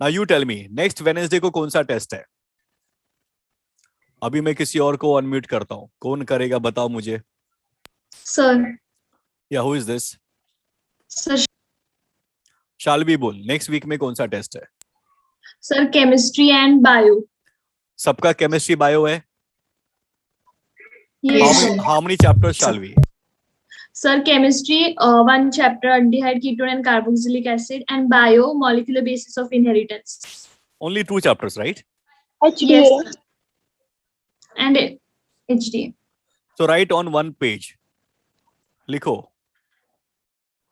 A: Now you tell me, next Wednesday को कौन सा टेस्ट है? अभी मैं किसी और को अनम्यूट करता हूं. कौन करेगा बताओ मुझे.
D: Sir.
A: या हु इज दिस?
D: Sir.
A: शाल्वी बोल, नेक्स्ट वीक में कौन सा टेस्ट है?
D: Sir, chemistry and bio.
A: सबका केमिस्ट्री बायो है.
D: Yes, sir.
A: How many chapters Shalvi?
D: Sir, chemistry, one chapter, aldehyde, ketone, and carboxylic acid, and bio, molecular basis of inheritance.
A: Only 2 chapters, right?
D: Yes, sir. And HDA.
A: So write on one page. लिखो.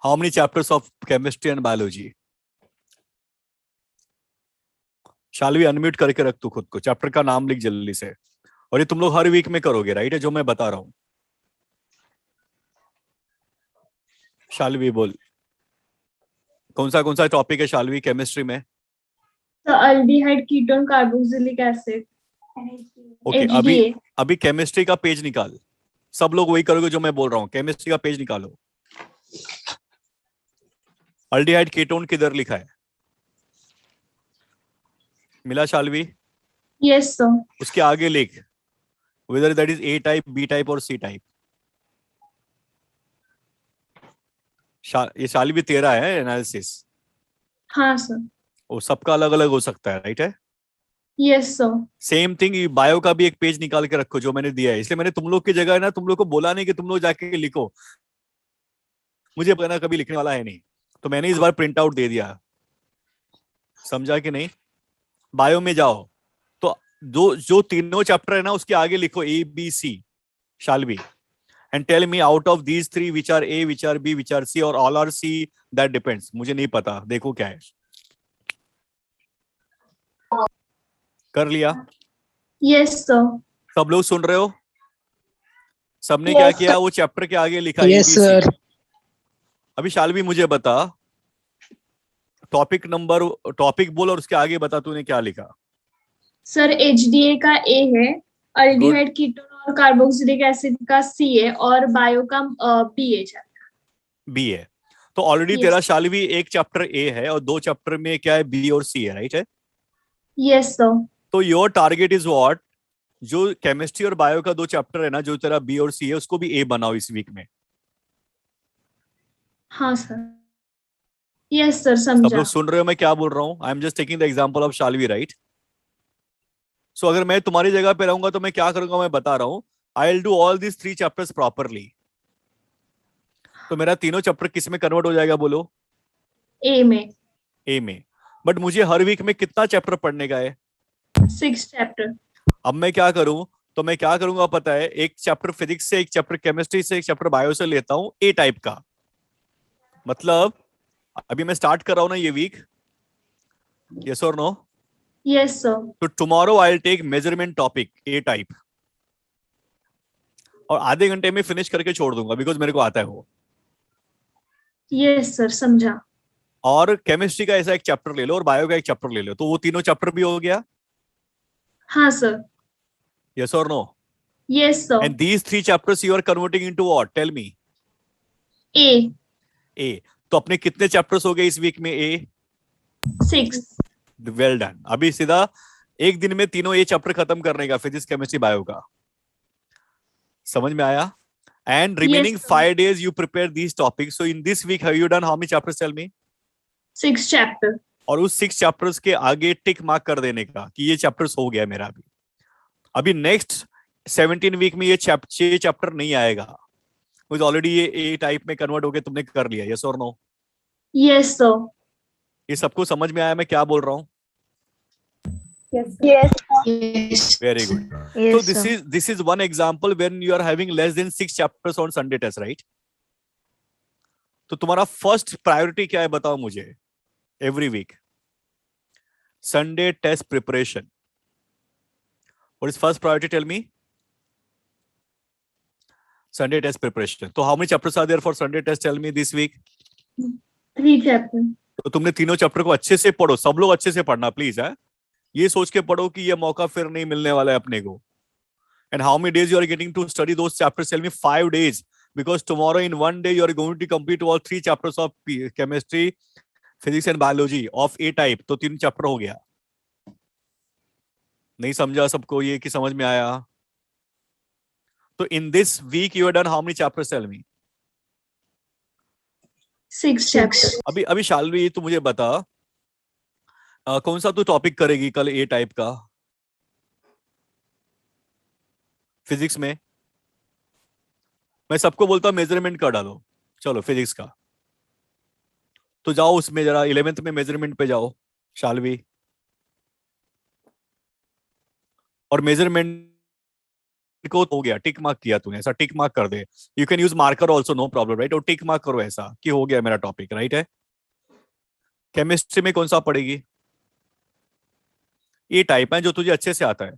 A: How many chapters of chemistry and biology? Shalvi unmute करके रख तू खुद को. Chapter का नाम लिख जल्दी से. और ये तुम लोग हर वीक में करोगे, राइट? है जो मैं बता रहा हूं. शाल्वी बोल, कौन सा टॉपिक है शाल्वी केमिस्ट्री में?
D: The aldehyde, ketone, carboxylic acid.
A: Okay,
D: HDA.
A: अभी केमिस्ट्री का पेज निकाल. सब लोग वही करोगे जो मैं बोल रहा हूँ. केमिस्ट्री का पेज निकालो. अल्डिहाइड कीटोन किधर लिखा है? मिला शाल्वी?
D: Yes, sir.
A: उसके आगे लिख whether that is A type, B type और C type. ये शाल्वी तेरा है एनालिसिस.
D: हाँ, sir.
A: वो सबका अलग अलग हो सकता है, राइट है?
D: Yes, sir.
A: Same thing bio का भी एक पेज निकाल के रखो जो मैंने दिया है. इसलिए मैंने तुम लोग की जगह है ना, तुम लोग को बोला नहीं कि तुम लोग जाके लिखो. मुझे पता कभी लिखने वाला है नहीं, तो मैंने इस बार प्रिंट आउट दे दिया. समझा कि नहीं? बायो में जाओ तो जो तीनों चैप्टर है ना उसके आगे लिखो ABC शाल्वी and tell me out of these 3 which are A, which are B, which are C or all are C, that depends. मुझे नहीं पता, देखो क्या है. कर लिया?
D: Yes, sir.
A: सब लोग सुन रहे हो? सबने क्या किया? वो चैप्टर के आगे लिखा
F: Yes,
A: ABC.
F: sir.
A: अभी शाल्वी मुझे बता, टॉपिक बोल और उसके आगे बता तूने क्या लिखा.
D: Sir, HDA का A है, aldehyde, ketone और carboxylic acid का C है और bio का B है.
A: B है. तो ऑलरेडी
D: Yes.
A: तेरा शाल्वी एक चैप्टर A है और 2 चैप्टर में क्या है? B और C है, राइट है?
D: Yes, sir.
A: तो योर टारगेट इज व्हाट? जो केमिस्ट्री और बायो का 2 चैप्टर है ना, जो तेरा B और C है, उसको भी A बनाओ इस वीक में.
D: हाँ, sir. Yes, sir.
A: सब
D: समझा.
A: लोग सुन रहे हो मैं क्या बोल रहा हूँ? I am just taking the example of Shalvi, right? So अगर मैं तुम्हारी जगह पे रहूंगा तो मैं क्या करूंगा मैं बता रहा हूँ. I will do all this 3 chapters properly. तो मेरा तीनों चैप्टर किस में कन्वर्ट हो जाएगा बोलो?
D: A में.
A: A में. बट मुझे हर वीक में कितना चैप्टर पढ़ने का है?
D: 6 chapter.
A: अब मैं क्या करूं? तो मैं क्या करूंगा पता है? एक चैप्टर फिजिक्स से, एक चैप्टर केमिस्ट्री से, एक चैप्टर बायो से लेता हूं A टाइप का. मतलब अभी मैं स्टार्ट कर रहा हूं ना ये वीक. यस और नो?
D: Yes, sir.
A: तो tomorrow I will take measurement topic A type और आधे घंटे में फिनिश करके छोड़ दूंगा बिकॉज मेरे को आता है वो.
D: Yes, sir. समझा.
A: और केमिस्ट्री का ऐसा एक चैप्टर ले लो और बायो का एक चैप्टर ले लो, तो वो तीनों चैप्टर भी हो गया.
D: हाँ, sir.
A: यस और no?
D: Yes, sir.
A: And these 3 chapters you are converting into what? Tell me.
D: A.
A: तो अपने कितने चैप्टर्स हो गए इस वीक में? A.
D: 6.
A: Well done. अभी सीधा एक दिन में तीनों ये चैप्टर खत्म करने का, फिजिक्स केमिस्ट्री बायो का. समझ में आया? And remaining
D: sir.
A: 5 days you prepare these topics. So in this week have you done how many chapters? Tell me.
D: 6 chapter.
A: और उस 6 चैप्टर्स के आगे टिक मार्क कर देने का कि ये चैप्टर्स हो गया मेरा. अभी नेक्स्ट 17 वीक में ये चैप्टर नहीं आएगा बिकॉज ऑलरेडी ये A टाइप में कन्वर्ट हो गया, तुमने कर लिया. यस और नो?
D: Yes, sir.
A: ये सबको समझ में आया मैं क्या बोल रहा हूँ?
D: Yes.
A: Very good.
D: Yes,
A: So this is one example when you are having less than 6 chapters on Sunday test, right? तो तुम्हारा फर्स्ट प्रायोरिटी क्या है बताओ मुझे? Every week Sunday test preparation. What is first priority? Tell me. Sunday test preparation. So how many chapters are there for Sunday test? Tell me this week.
D: 3 chapter.
A: तो तुमने तीनों chapter को अच्छे से पढ़ो. सब लोग अच्छे से पढ़ना प्लीज है. ये सोच के पढ़ो कि ये मौका फिर नहीं मिलने वाला है अपने को. And how many days you are getting to study those chapters? Tell me 5 days. because tomorrow in one day you are going to complete all 3 chapters of chemistry, physics and biology of A type. तो 3 chapter हो गया. नहीं समझा सबको ये कि समझ में आया? तो in this week you have done how many chapters? Tell me.
D: 6 chapters.
A: अभी शालवी तू मुझे बता कौन सा तू टॉपिक करेगी कल ए टाइप का फिजिक्स में? मैं सबको बोलता हूं मेजरमेंट का डालो. चलो फिजिक्स का तो जाओ उसमें जरा 11th में मेजरमेंट पे जाओ शालवी. और मेजरमेंट को हो गया, टिक मार्क किया तूने, ऐसा टिक मार्क कर दे. You can use marker also, no problem right. और टिक मार्क करो ऐसा कि हो गया मेरा टॉपिक राइट है. केमिस्ट्री में कौन सा पढ़ेगी? ये टाइप है जो तुझे अच्छे से आता है.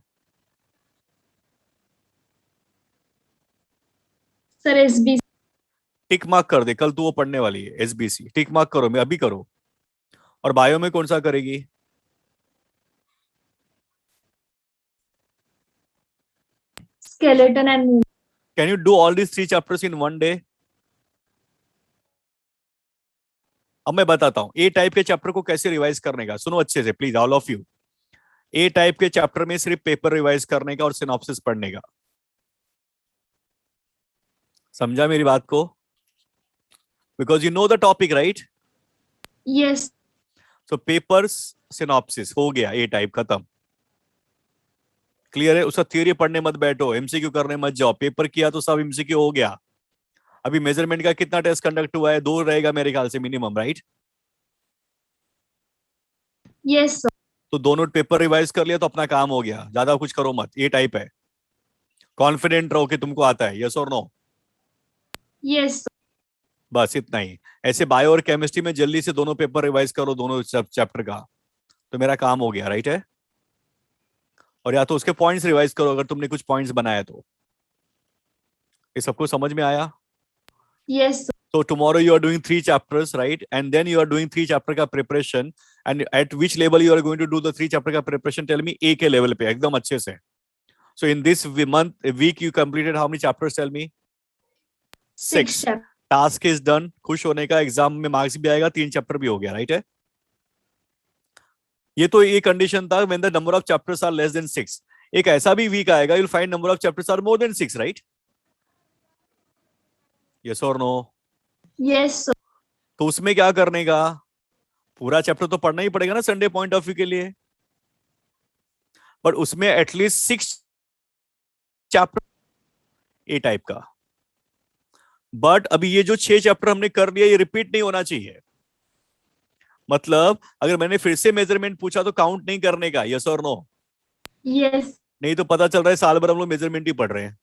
D: Sir SBC.
A: टिक मार्क कर दे, कल तू वो पढ़ने वाली है एसबीसी. टिक मार्क करो, मैं अभी करो. और बायो में कौन सा करेगी?
D: Skeleton and move.
A: Can you do all these 3 chapters in one day? अब मैं बताता हूं ए टाइप के चैप्टर को कैसे रिवाइज करने का. सुनो अच्छे से please all of you. A type के चैप्टर में सिर्फ पेपर रिवाइज करने का और सिनॉप्सिस पढ़ने का. समझा मेरी बात को? Because you know the topic right.
D: Yes.
A: So papers synopsis हो गया, ए टाइप खत्म. क्लियर है? उसका थियरी पढ़ने मत बैठो, एमसीक्यू करने मत जाओ. पेपर किया तो सब एमसीक्यू हो गया. अभी मेजरमेंट का कितना टेस्ट कंडक्ट हुआ है? 2 रहेगा मेरे ख्याल से मिनिमम राइट.
D: Yes sir.
A: तो दोनों पेपर रिवाइज कर लिया तो अपना काम हो गया. ज्यादा कुछ करो मत. ये टाइप है, कॉन्फिडेंट रहो कि तुमको आता है. यस और नो?
D: यस.
A: बस इतना ही. ऐसे बायो और केमिस्ट्री में जल्दी से दोनों पेपर रिवाइज करो, दोनों चैप्टर का, तो मेरा काम हो गया राइट है. और या तो उसके पॉइंट्स रिवाइज करो अगर तुमने कुछ पॉइंट्स बनाया तो. ये सबको समझ में आया?
D: Yes.
A: So tomorrow you are doing 3 chapters, right? And then you are doing 3 chapter का preparation. And at which level you are going to do the 3 chapter का preparation? Tell me. A के level पे एकदम अच्छे से. So in this week you completed how many chapters? Tell me. 6. Task is done. खुश होने का. Exam में मार्क्स भी आएगा. 3 चैप्टर भी हो गया राइट है. ये तो ये कंडीशन था when the number of chapters are less than 6. एक ऐसा भी वीक आएगा you'll find number of chapters are more than 6, right? Yes or no?
D: Yes sir.
A: तो उसमें क्या करने का? पूरा चैप्टर तो पढ़ना ही पड़ेगा ना संडे पॉइंट ऑफ व्यू के लिए. बट उसमें एटलीस्ट 6 चैप्टर ए टाइप का. बट अभी ये जो 6 चैप्टर हमने कर लिया ये रिपीट नहीं होना चाहिए. मतलब अगर मैंने फिर से मेजरमेंट पूछा तो काउंट नहीं करने का. यस और नो?
D: यस.
A: नहीं तो पता चल रहा है साल भर हम लोग मेजरमेंट ही पढ़ रहे हैं.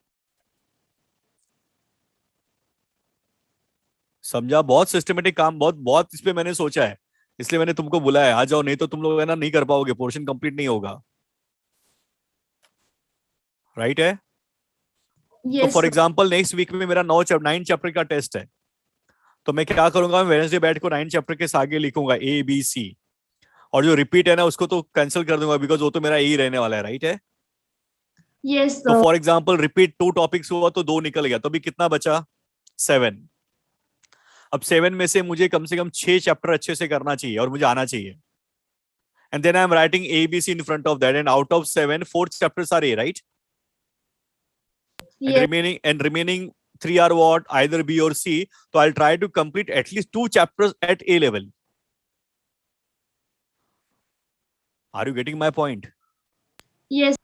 A: समझा? बहुत सिस्टमेटिक काम, बहुत इस पे मैंने सोचा है, इसलिए मैंने तुमको बुलाया. आ जाओ, नहीं तो तुम लोग है ना नहीं कर पाओगे, पोर्शन कंप्लीट नहीं होगा राइट है. तो फॉर एग्जांपल नेक्स्ट वीक में मेरा 9 चैप्टर का टेस्ट है. तो मैं क्या करूंगा, वेडनेसडे बैठ को 9 चैप्टर के आगे लिखूंगा ए बी सी. और जो रिपीट है ना उसको तो कैंसिल कर दूंगा बिकॉज वो तो मेरा ए रहने वाला है राइट है.
D: यस
A: तो
D: sir.
A: For example repeat 2 topics हुआ तो 2 निकल गया, तो अभी कितना बचा? 7. अब 7 में से मुझे कम से कम 6 चैप्टर अच्छे से करना चाहिए और मुझे आना चाहिए. And then I am writing A B C in front of that. And out of 7 4 chapters are A right. And remaining 3 are what? Either B or C. So I'll try to complete at least 2 chapters at A level. Are you getting my point?
D: Yes.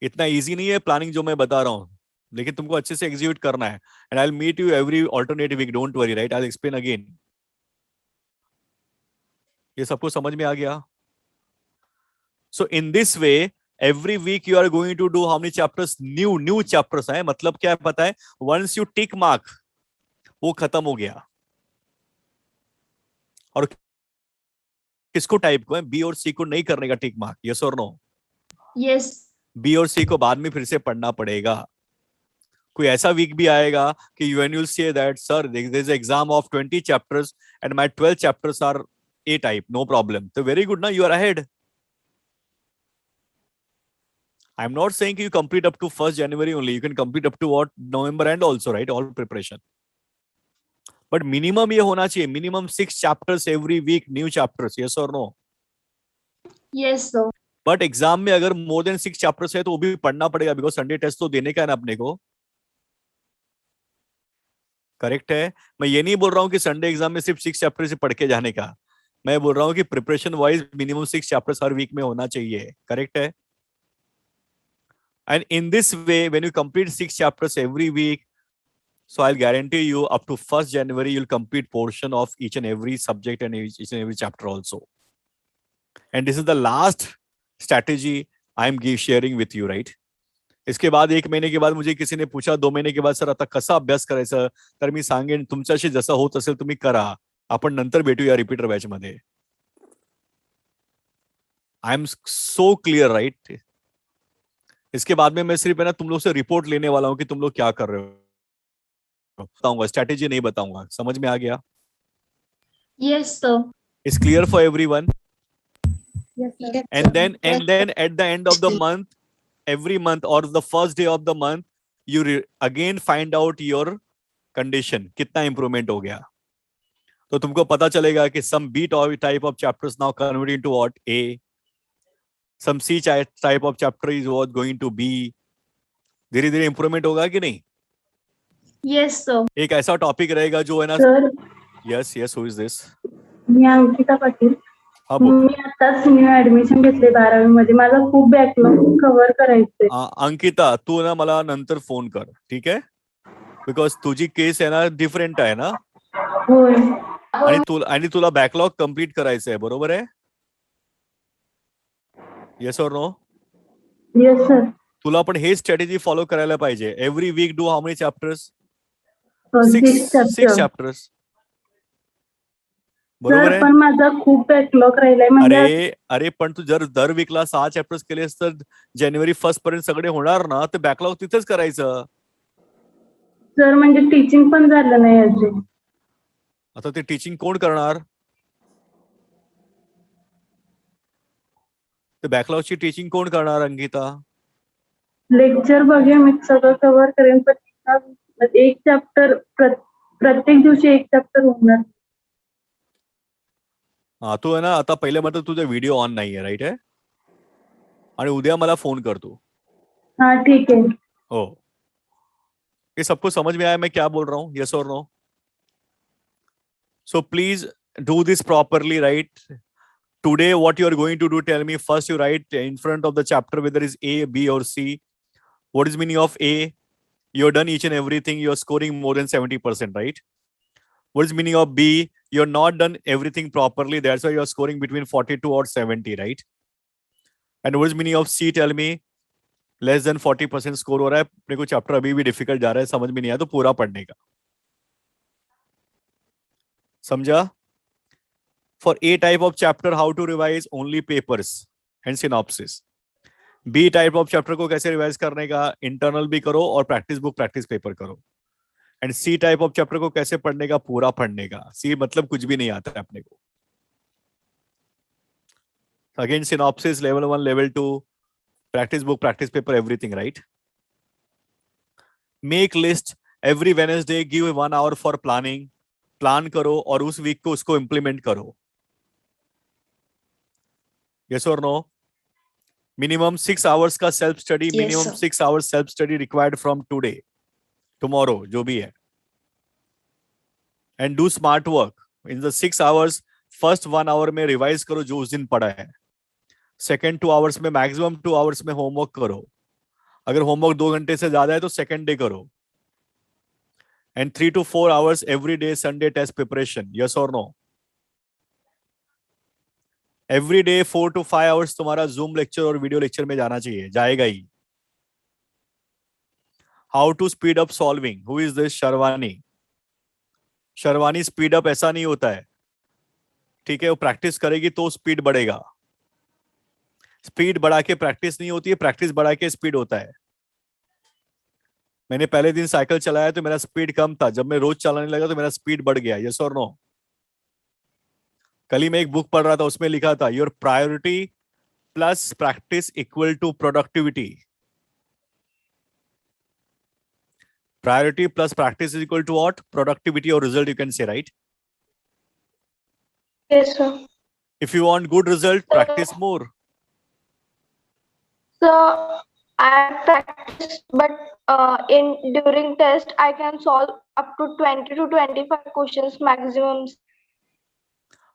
A: इतना easy नहीं है planning जो मैं बता रहा हूं, लेकिन तुमको अच्छे से एग्जीक्यूट करना है. And I'll meet you every alternate week. Don't worry, right? I'll explain again. ये सबको समझ में आ गया? So in this way, every week you are going to do how many chapters? New chapters है. मतलब क्या है पता है? Once you tick mark, वो खत्म हो गया. और किसको टाइप को है? बी और सी को नहीं करने का टिक मार्क. यस और नो?
D: यस.
A: बी और सी को बाद में फिर से पढ़ना पड़ेगा. कोई ऐसा वीक भी आएगा कि when you'll say that sir there is an exam of 20 chapters and my 12 chapters are A type, no problem. So very good, now you are ahead. I'm not saying you complete up to 1st January only. You can complete up to what? November end also, right? All preparation. But minimum ये होना चाहिए, minimum 6 chapters every week, new chapters, yes और no?
D: Yes sir.
A: But exam में अगर more than 6 chapters है तो वो भी पढ़ना पड़ेगा, बिकॉज संडे टेस्ट तो देने का है ना अपने को। करेक्ट है? मैं ये नहीं बोल रहा हूँ कि संडे एग्जाम में सिर्फ 6 चैप्टर से पढ़ के जाने का, मैं बोल रहा हूँ कि प्रिपरेशन वाइज मिनिमम 6 चैप्टर्स हर वीक में होना चाहिए। करेक्ट है? And in this way when you complete 6 chapters every week, so I'll guarantee you up to 1st January you'll complete portion of each and every subject and each and every chapter also. And this is the last strategy I'm sharing with you, right? इसके बाद 1 महिने के बाद मुझे किसी ने पूछा, 2 महिने के बाद, सर आता कसा अभ्यास करायचा? तर मी सांगेन तुमच्याशी जसं होत असेल तुम्ही करा, आपण नंतर भेटूया रिपीटर बॅच मध्ये. आई एम सो क्लियर, राइट? इसके बाद में मैं सिर्फ है ना तुम लोग से रिपोर्ट लेने वाला हूं कि तुम लोग क्या कर रहे हो, बताऊंगा, स्ट्रैटेजी नहीं बताऊंगा. समझ में आ गया?
D: Yes sir.
A: Is clear for everyone?
D: Yes sir.
A: And then at the end of the month, every month or the first day of the month, you again find out your condition, कितना improvement हो गया. तो तुमको पता चलेगा कि some B type of chapters now converted into what? A. Some C type of chapter is what going to B. धीरे धीरे improvement होगा कि नहीं?
D: Yes sir.
A: एक ऐसा टॉपिक रहेगा जो है ना.
F: Sir,
A: yes yes, who is this?
F: मी अंकिता पाटील.
A: हा बोल.
F: मी आताच न्यू ऍडमिशन घेतले 12वी मध्ये. माझा खूप बॅकलॉग कव्हर करायचंय.
A: अंकिता, तू ना मला नंतर फोन कर, ठीक आहे? बिकॉज तुझी केस आहे ना डिफरंट आहे ना,
F: होय.
A: आणि तुला बॅकलॉग कम्प्लीट करायचं आहे, बरोबर आहे? येस और नो?
F: Yes sir.
A: तुला पण हे स्ट्रॅटेजी फॉलो करायला पाहिजे. Every week do how many chapters? 6 chapters. बरोबर
F: सर
A: आहे?
F: पण माझा खूप बॅकलॉग राहिलाय. म्हणजे
A: अरे पण तू जर दर वीकला 6 चॅप्टर्स केलेस तर जानेवारी 1st पर्यंत सगळे होणार ना. तर बॅकलॉग तिथेच करायचं.
F: सर म्हणजे टीचिंग पण झालं नाही अजून.
A: आता ते टीचिंग कोण करणार? ते बॅकलॉगची टीचिंग कोण करणार अंकिता?
F: लेक्चर बघे, मी सगळं कव्हर करेन, पण एक चॅप्टर प्रत्येक दिवशी एक चॅप्टर होणार.
A: हा, तू आहे ना आता पहिले मात्र तुझा व्हिडिओ ऑन नाहीये, राईट आहे? आणि उद्या मला फोन कर तू.
F: हाँ ठीक है.
A: हो. ये सबको समझ में आया मैं क्या बोल रहा हूँ? यस और no? So please do this properly, right? Today, what you are going to do, tell me. First, you write in front of the chapter whether it's A, B, or C. What is meaning of A? You're done each and everything. You're scoring more than 70%, right? What is meaning of B? You're not done everything properly. That's why you're scoring between 42 or 70, right? And what is meaning of C? Tell me. Less than 40% score हो रहा है. अपने को chapter अभी भी difficult जा रहा है, समझ में नहीं आया तो पूरा पढ़ने का. समझा? For A type of chapter, how to revise? Only papers and synopsis. B type of chapter को कैसे रिवाइज करने का? इंटरनल भी करो और प्रैक्टिस बुक प्रैक्टिस पेपर करो. And C type of chapter को कैसे पढ़ने का? पूरा पढ़ने का. C मतलब कुछ भी नहीं आता है अपने को. Again synopsis, level 1, level 2, practice book, practice paper, everything, right? Make list every Wednesday, give 1 hour for planning. Plan करो और उस वीक को उसको इंप्लीमेंट करो. Yes or no? Minimum 6 hours का self study.
D: Yes,
A: Minimum
D: sir.
A: 6 hours self study required from today, tomorrow, जो भी है. And do smart work. In the 6 hours, first 1 hour में revise करो जो उस दिन पढ़ा है. Second 2 hours में maximum 2 hours में homework करो. अगर homework 2 घंटे से ज्यादा है तो second day करो. And 3 to 4 hours every day Sunday test preparation. Yes or no? Every day 4 to 5 hours तुम्हारा जूम लेक्चर और वीडियो लेक्चर में जाना चाहिए, जाएगा ही. How to speed up solving? Who is this? Sharvani. Sharvani, speed up ऐसा नहीं होता है, ठीक है? वो प्रैक्टिस करेगी तो स्पीड बढ़ेगा. स्पीड बढ़ा के प्रैक्टिस नहीं होती है, प्रैक्टिस बढ़ा के स्पीड होता है. मैंने पहले दिन साइकिल चलाया तो मेरा स्पीड कम था, जब मैं रोज चलाने लगा तो मेरा स्पीड बढ़ गया. यस और नो? कल ही मैं एक बुक पढ़ रहा था, उसमें लिखा था your priority plus practice equal to productivity. Priority plus practice is equal to what? Productivity or result, you can say, right?
G: Yes, sir.
A: If you want good result, practice more.
G: So I practice, but in during test I can solve up to 20 to 25 questions maximum.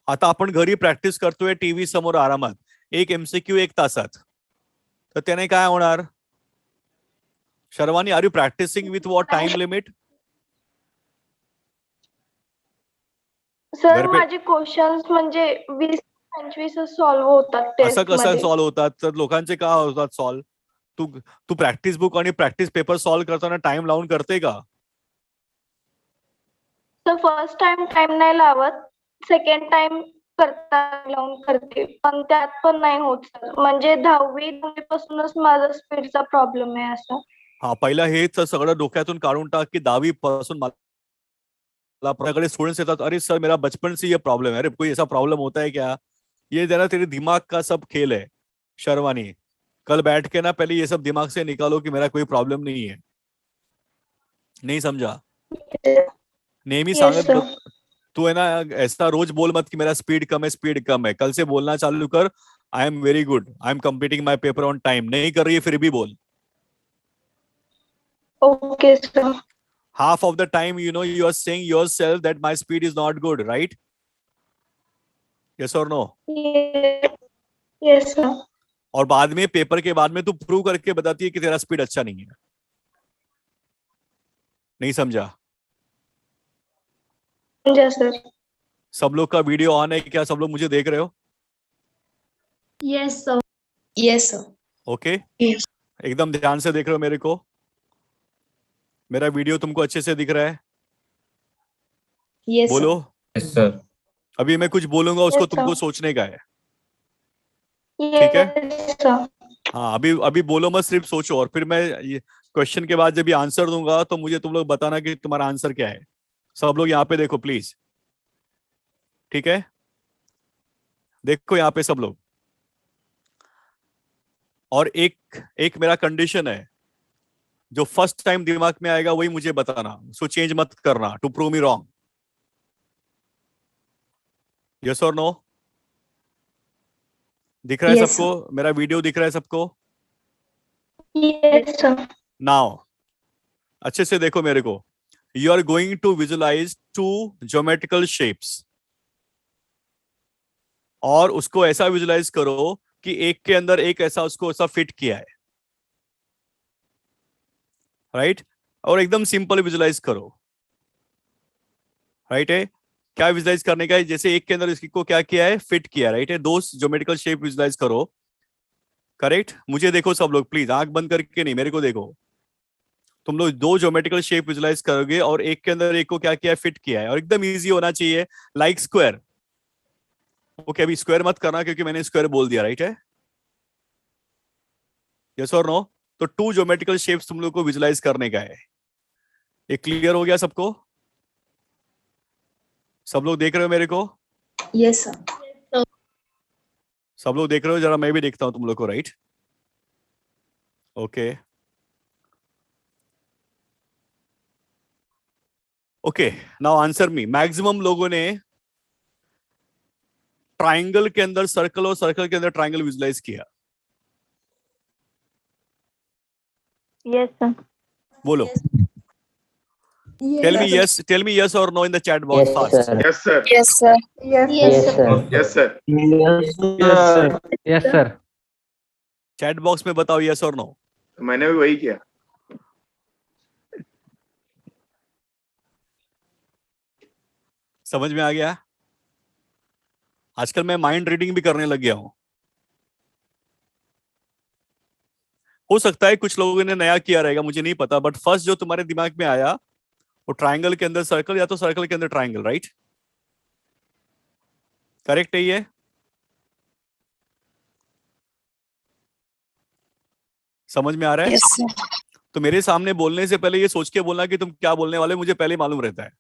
A: आता आपण घरी practice करतोय TV समोर आरामात, एक MCQ 1 तासात, तर त्याने काय होणार? Sharvani, are you practising with what time limit?
G: Sir
A: घर पे-
G: माझे क्वेश्चन्स म्हणजे 20-25 सॉल्व्ह होतात
A: असं
G: टेस्ट
A: कसं
G: मध्ये.
A: सॉल्व्ह होतात? तर लोकांचे का होतात सॉल्व्ह? तू प्रॅक्टिस बुक आणि प्रॅक्टिस पेपर सॉल्व्ह करताना टाइम लावून करते का?
G: तर फर्स्ट टाइम नाही लावत, सेकंड टाइम करता लावून करते, पण त्यात पण नाही होत सर. म्हणजे 10वी पासूनच माझा स्पीडचा प्रॉब्लेम आहे असा.
A: हा, पहिला हेच सगळं डोक्यातून काढून टाक की 10वी पासून मला आपल्याकडे स्टूडेंट्स येतात, अरे सर मेरा बचपन से ये प्रॉब्लम है. अरे कोई ऐसा प्रॉब्लम होता है क्या? ये जरा तेरे दिमाग का सब खेल है शर्वानी. कल बैठ के ना पहले ये सब दिमाग से निकालो कि मेरा कोई प्रॉब्लम नहीं है. नहीं समझा? नेहमी
G: Yes,
A: सांगत
G: sir.
A: तू है ना, ऐसा रोज बोल मत कि मेरा स्पीड कम है. कल से बोलना चालू कर, I am very good, I am completing my paper on time. नहीं कर रही है फिर भी बोल.
G: Okay, sir.
A: Half of the time, you are saying yourself that my speed is not good, right? Yes or no?
G: Yes, yes, sir.
A: और बाद में पेपर के बाद में तू प्रूव करके बताती है कि तेरा स्पीड अच्छा नहीं है. नहीं समझा?
G: Yes, sir.
A: सब लोग का वीडियो ऑन है क्या? सब लोग मुझे देख रहे हो?
D: Yes, sir.
H: Yes, sir.
A: Okay,
H: Yes.
A: एकदम ध्यान से देख रहे हो मेरे को? मेरा वीडियो तुमको अच्छे से दिख रहा है?
H: Yes,
A: बोलो.
I: Yes sir.
A: अभी मैं कुछ बोलूंगा उसको
G: Yes, sir.
A: तुमको सोचने का है. ठीक है?
G: Yes, sir.
A: हाँ, अभी बोलो मत, सिर्फ सोचो. और फिर मैं ये क्वेश्चन के बाद जब ये आंसर दूंगा तो मुझे तुम लोग बताना कि तुम्हारा आंसर क्या है. सब लोग यहाँ पे देखो प्लीज. ठीक है? देखो यहाँ पे सब लोग. और एक मेरा कंडीशन है, जो फर्स्ट टाइम दिमाग में आएगा वही मुझे बताना. सो चेंज मत करना to prove me wrong. Yes और नो? दिख रहा है
H: Yes,
A: सबको? मेरा वीडियो दिख रहा है सबको?
G: Yes, sir.
A: नाउ अच्छे से देखो मेरे को. You are going to visualise 2 geometrical shapes, और उसको ऐसा विजुलाइज करो कि एक के अंदर एक ऐसा उसको ऐसा फिट किया है, राइट? और एकदम सिंपल विजुलाइज करो, राइट है? क्या विजुलाइज करने का है? जैसे एक के अंदर इसको क्या किया है? फिट किया, राइट है? 2 ज्योमेट्रिकल शेप विजुलाइज करो. करेक्ट? मुझे देखो सब लोग प्लीज, आंख बंद करके नहीं, मेरे को देखो. तुम लोग 2 ज्योमेट्रिकल शेप विजुलाइज करोगे और एक के अंदर एक को क्या किया है? फिट किया है. और एकदम इजी होना चाहिए, लाइक स्क्वायर. ओके, अभी स्क्वायर मत करना क्योंकि मैंने स्क्वायर बोल दिया, राइट है? यस और नो? तो 2 ज्योमेट्रिकल शेप्स तुम लोग को विजुलाइज करने का है. ये क्लियर हो गया सबको? सब लोग देख रहे हो मेरे को?
H: yes, sir.
A: सब लोग देख रहे हो? जरा मैं भी देखता हूं तुम लोग को, right? Okay okay, now answer me. Maximum लोगों ने ट्राइंगल के अंदर सर्कल और सर्कल के अंदर ट्राइंगल विजुलाइज किया.
C: Yes, sir.
A: बोलो.
H: Yes,
A: Tell me yes or no in the chat box fast.
B: Yes, sir.
H: Yes, sir.
G: Yes,
H: Yes,
G: sir.
B: Yes, sir.
E: Yes, sir.
A: Chat box में बताओ yes और no.
B: मैंने भी वही किया.
A: समझ में आ गया? आजकल मैं माइंड रीडिंग भी करने लग गया हूं. हो सकता है कुछ लोगों ने नया किया रहेगा, मुझे नहीं पता, बट फर्स्ट जो तुम्हारे दिमाग में आया वो ट्राइंगल के अंदर सर्कल या तो सर्कल के अंदर ट्राइंगल, राइट? करेक्ट है ये? समझ में आ रहा है?
H: Yes, sir.
A: तो मेरे सामने बोलने से पहले ये सोच के बोलना कि तुम क्या बोलने वाले, मुझे पहले मालूम रहता है.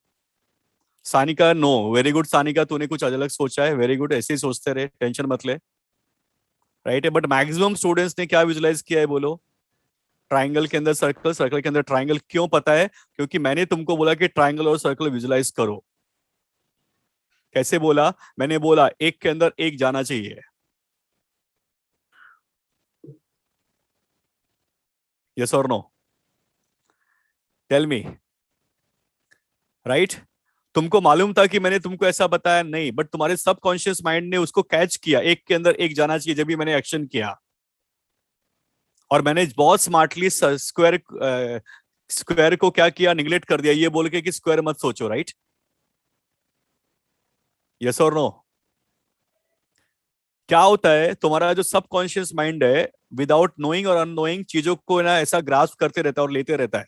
A: Sanika, no. Very good Sanika, तूने कुछ अलग सोचा है. वेरी गुड, ऐसे ही सोचते रहे, टेंशन मत ले, राइट है? बट मैक्सिमम स्टूडेंट्स ने क्या विजुलाइज किया है बोलो? ट्राइंगल के अंदर सर्कल, सर्कल के अंदर ट्राइंगल। क्यों पता है? क्योंकि मैंने तुमको बोला कि ट्राइंगल और सर्कल विजुलाइज करो। कैसे बोला? मैंने बोला एक के अंदर एक जाना चाहिए। यस और नो? Tell me. राइट? तुमको मालूम था कि मैंने तुमको ऐसा बताया नहीं, बट तुम्हारे सबकॉन्शियस माइंड ने उसको कैच किया, एक के अंदर एक जाना चाहिए, जब भी मैंने एक्शन किया। और मैंने बहुत स्मार्टली स्क्वायर को क्या किया? निगलेक्ट कर दिया, ये बोल के कि स्क्वायर मत सोचो। राइट? यस और नो? क्या होता है, तुम्हारा जो सबकॉन्शियस माइंड है विदाउट नोइंग और अननोइंग चीजों को ना ऐसा ग्रास्प करते रहता है और लेते रहता है।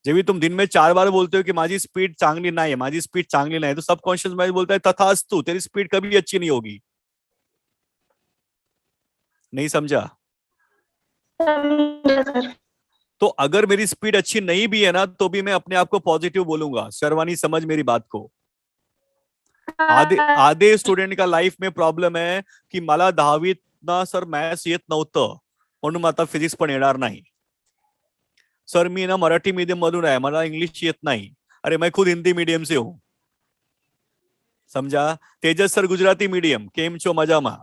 A: जब भी तुम दिन में 4 बार बोलते हो कि माझी स्पीड चांगली नहीं है, माझी स्पीड चांगली नहीं है, तो सबकॉन्शियस माइंड बोलता है तथास्तु, तेरी स्पीड कभी अच्छी नहीं होगी। नहीं समझा?
G: समझा सर।
A: तो अगर मेरी स्पीड अच्छी नहीं भी है ना, तो भी मैं अपने आप को पॉजिटिव बोलूंगा। शर्वानी समझ मेरी बात को। आधे स्टुडंट का लाईफ में प्रॉब्लेम आहे की मला 10वीत ना सर मॅथ्स येत नव्हतं म्हणून आता फिजिक्स पण येणार नाही। सर मी ना मराठी मीडियम मधून आहे, मला इंग्लिश येत नाही। अरे मैं खुद हिंदी मीडियम से हूं। समझा? तेजस सर गुजराती मीडियम, केम छो मजामा?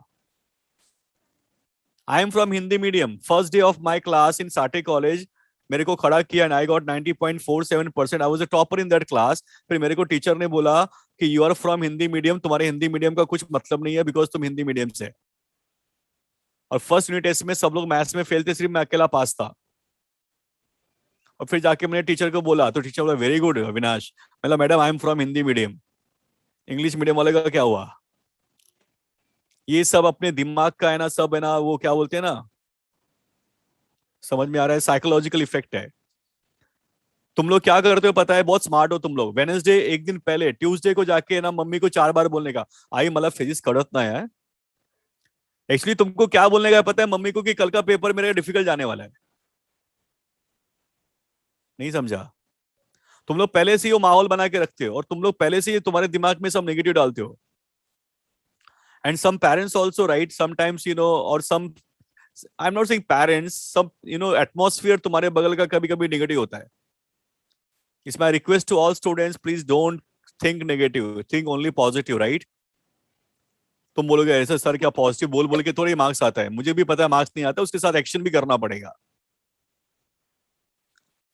A: I am from Hindi medium. First day of my class in Sathe college मेरे को खड़ा किया and I got 90.47%। I was a topper in that class. फिर मेरे को टीचर ने बोला कि you are from Hindi medium, तुम्हारे हिंदी मीडियम का कुछ मतलब नहीं है बिकॉज तुम हिंदी मीडियम से। और फर्स्ट यूनिट टेस्ट में सब लोग मैथ्स में फेल थे, सिर्फ मैं अकेला पास था। और फिर जाके मैंने टीचर को बोला, तो टीचर बोला वेरी गुड अविनाश। मैं madam I am from Hindi medium. English medium वाले का क्या हुआ? ये सब अपने दिमाग का है ना, सब है ना, वो क्या बोलते हैं ना, समझ में आ रहा है? साइकोलॉजिकल इफेक्ट है। तुम लोग क्या करते हो पता है? बहुत स्मार्ट हो तुम लोग। वेडनेसडे एक दिन पहले, ट्यूसडे को जाके ना मम्मी को 4 बार बोलने का, आई मला फिजिक्स कळत नाही है। एक्चुअली तुमको क्या बोलने का पता है मम्मी को कि कल का पेपर मेरा डिफिकल्ट जाने वाला है। नहीं समझा? तुम लोग पहले से ही वो माहौल बना के रखते हो और तुम लोग पहले से ही तुम्हारे दिमाग में सब नेगेटिव डालते हो। And some parents also right sometimes you know, और some I am not saying parents, सब यू नो एटमॉस्फेयर तुम्हारे बगल का कभी कभी नेगेटिव होता है। It's my request to all students, please don't think negative, think only positive. Right? तुम बोलोगे ऐसे सर क्या पॉजिटिव बोल बोल के थोड़ी मार्क्स आता है? मुझे भी पता है मार्क्स नहीं आता, उसके साथ एक्शन भी करना पड़ेगा।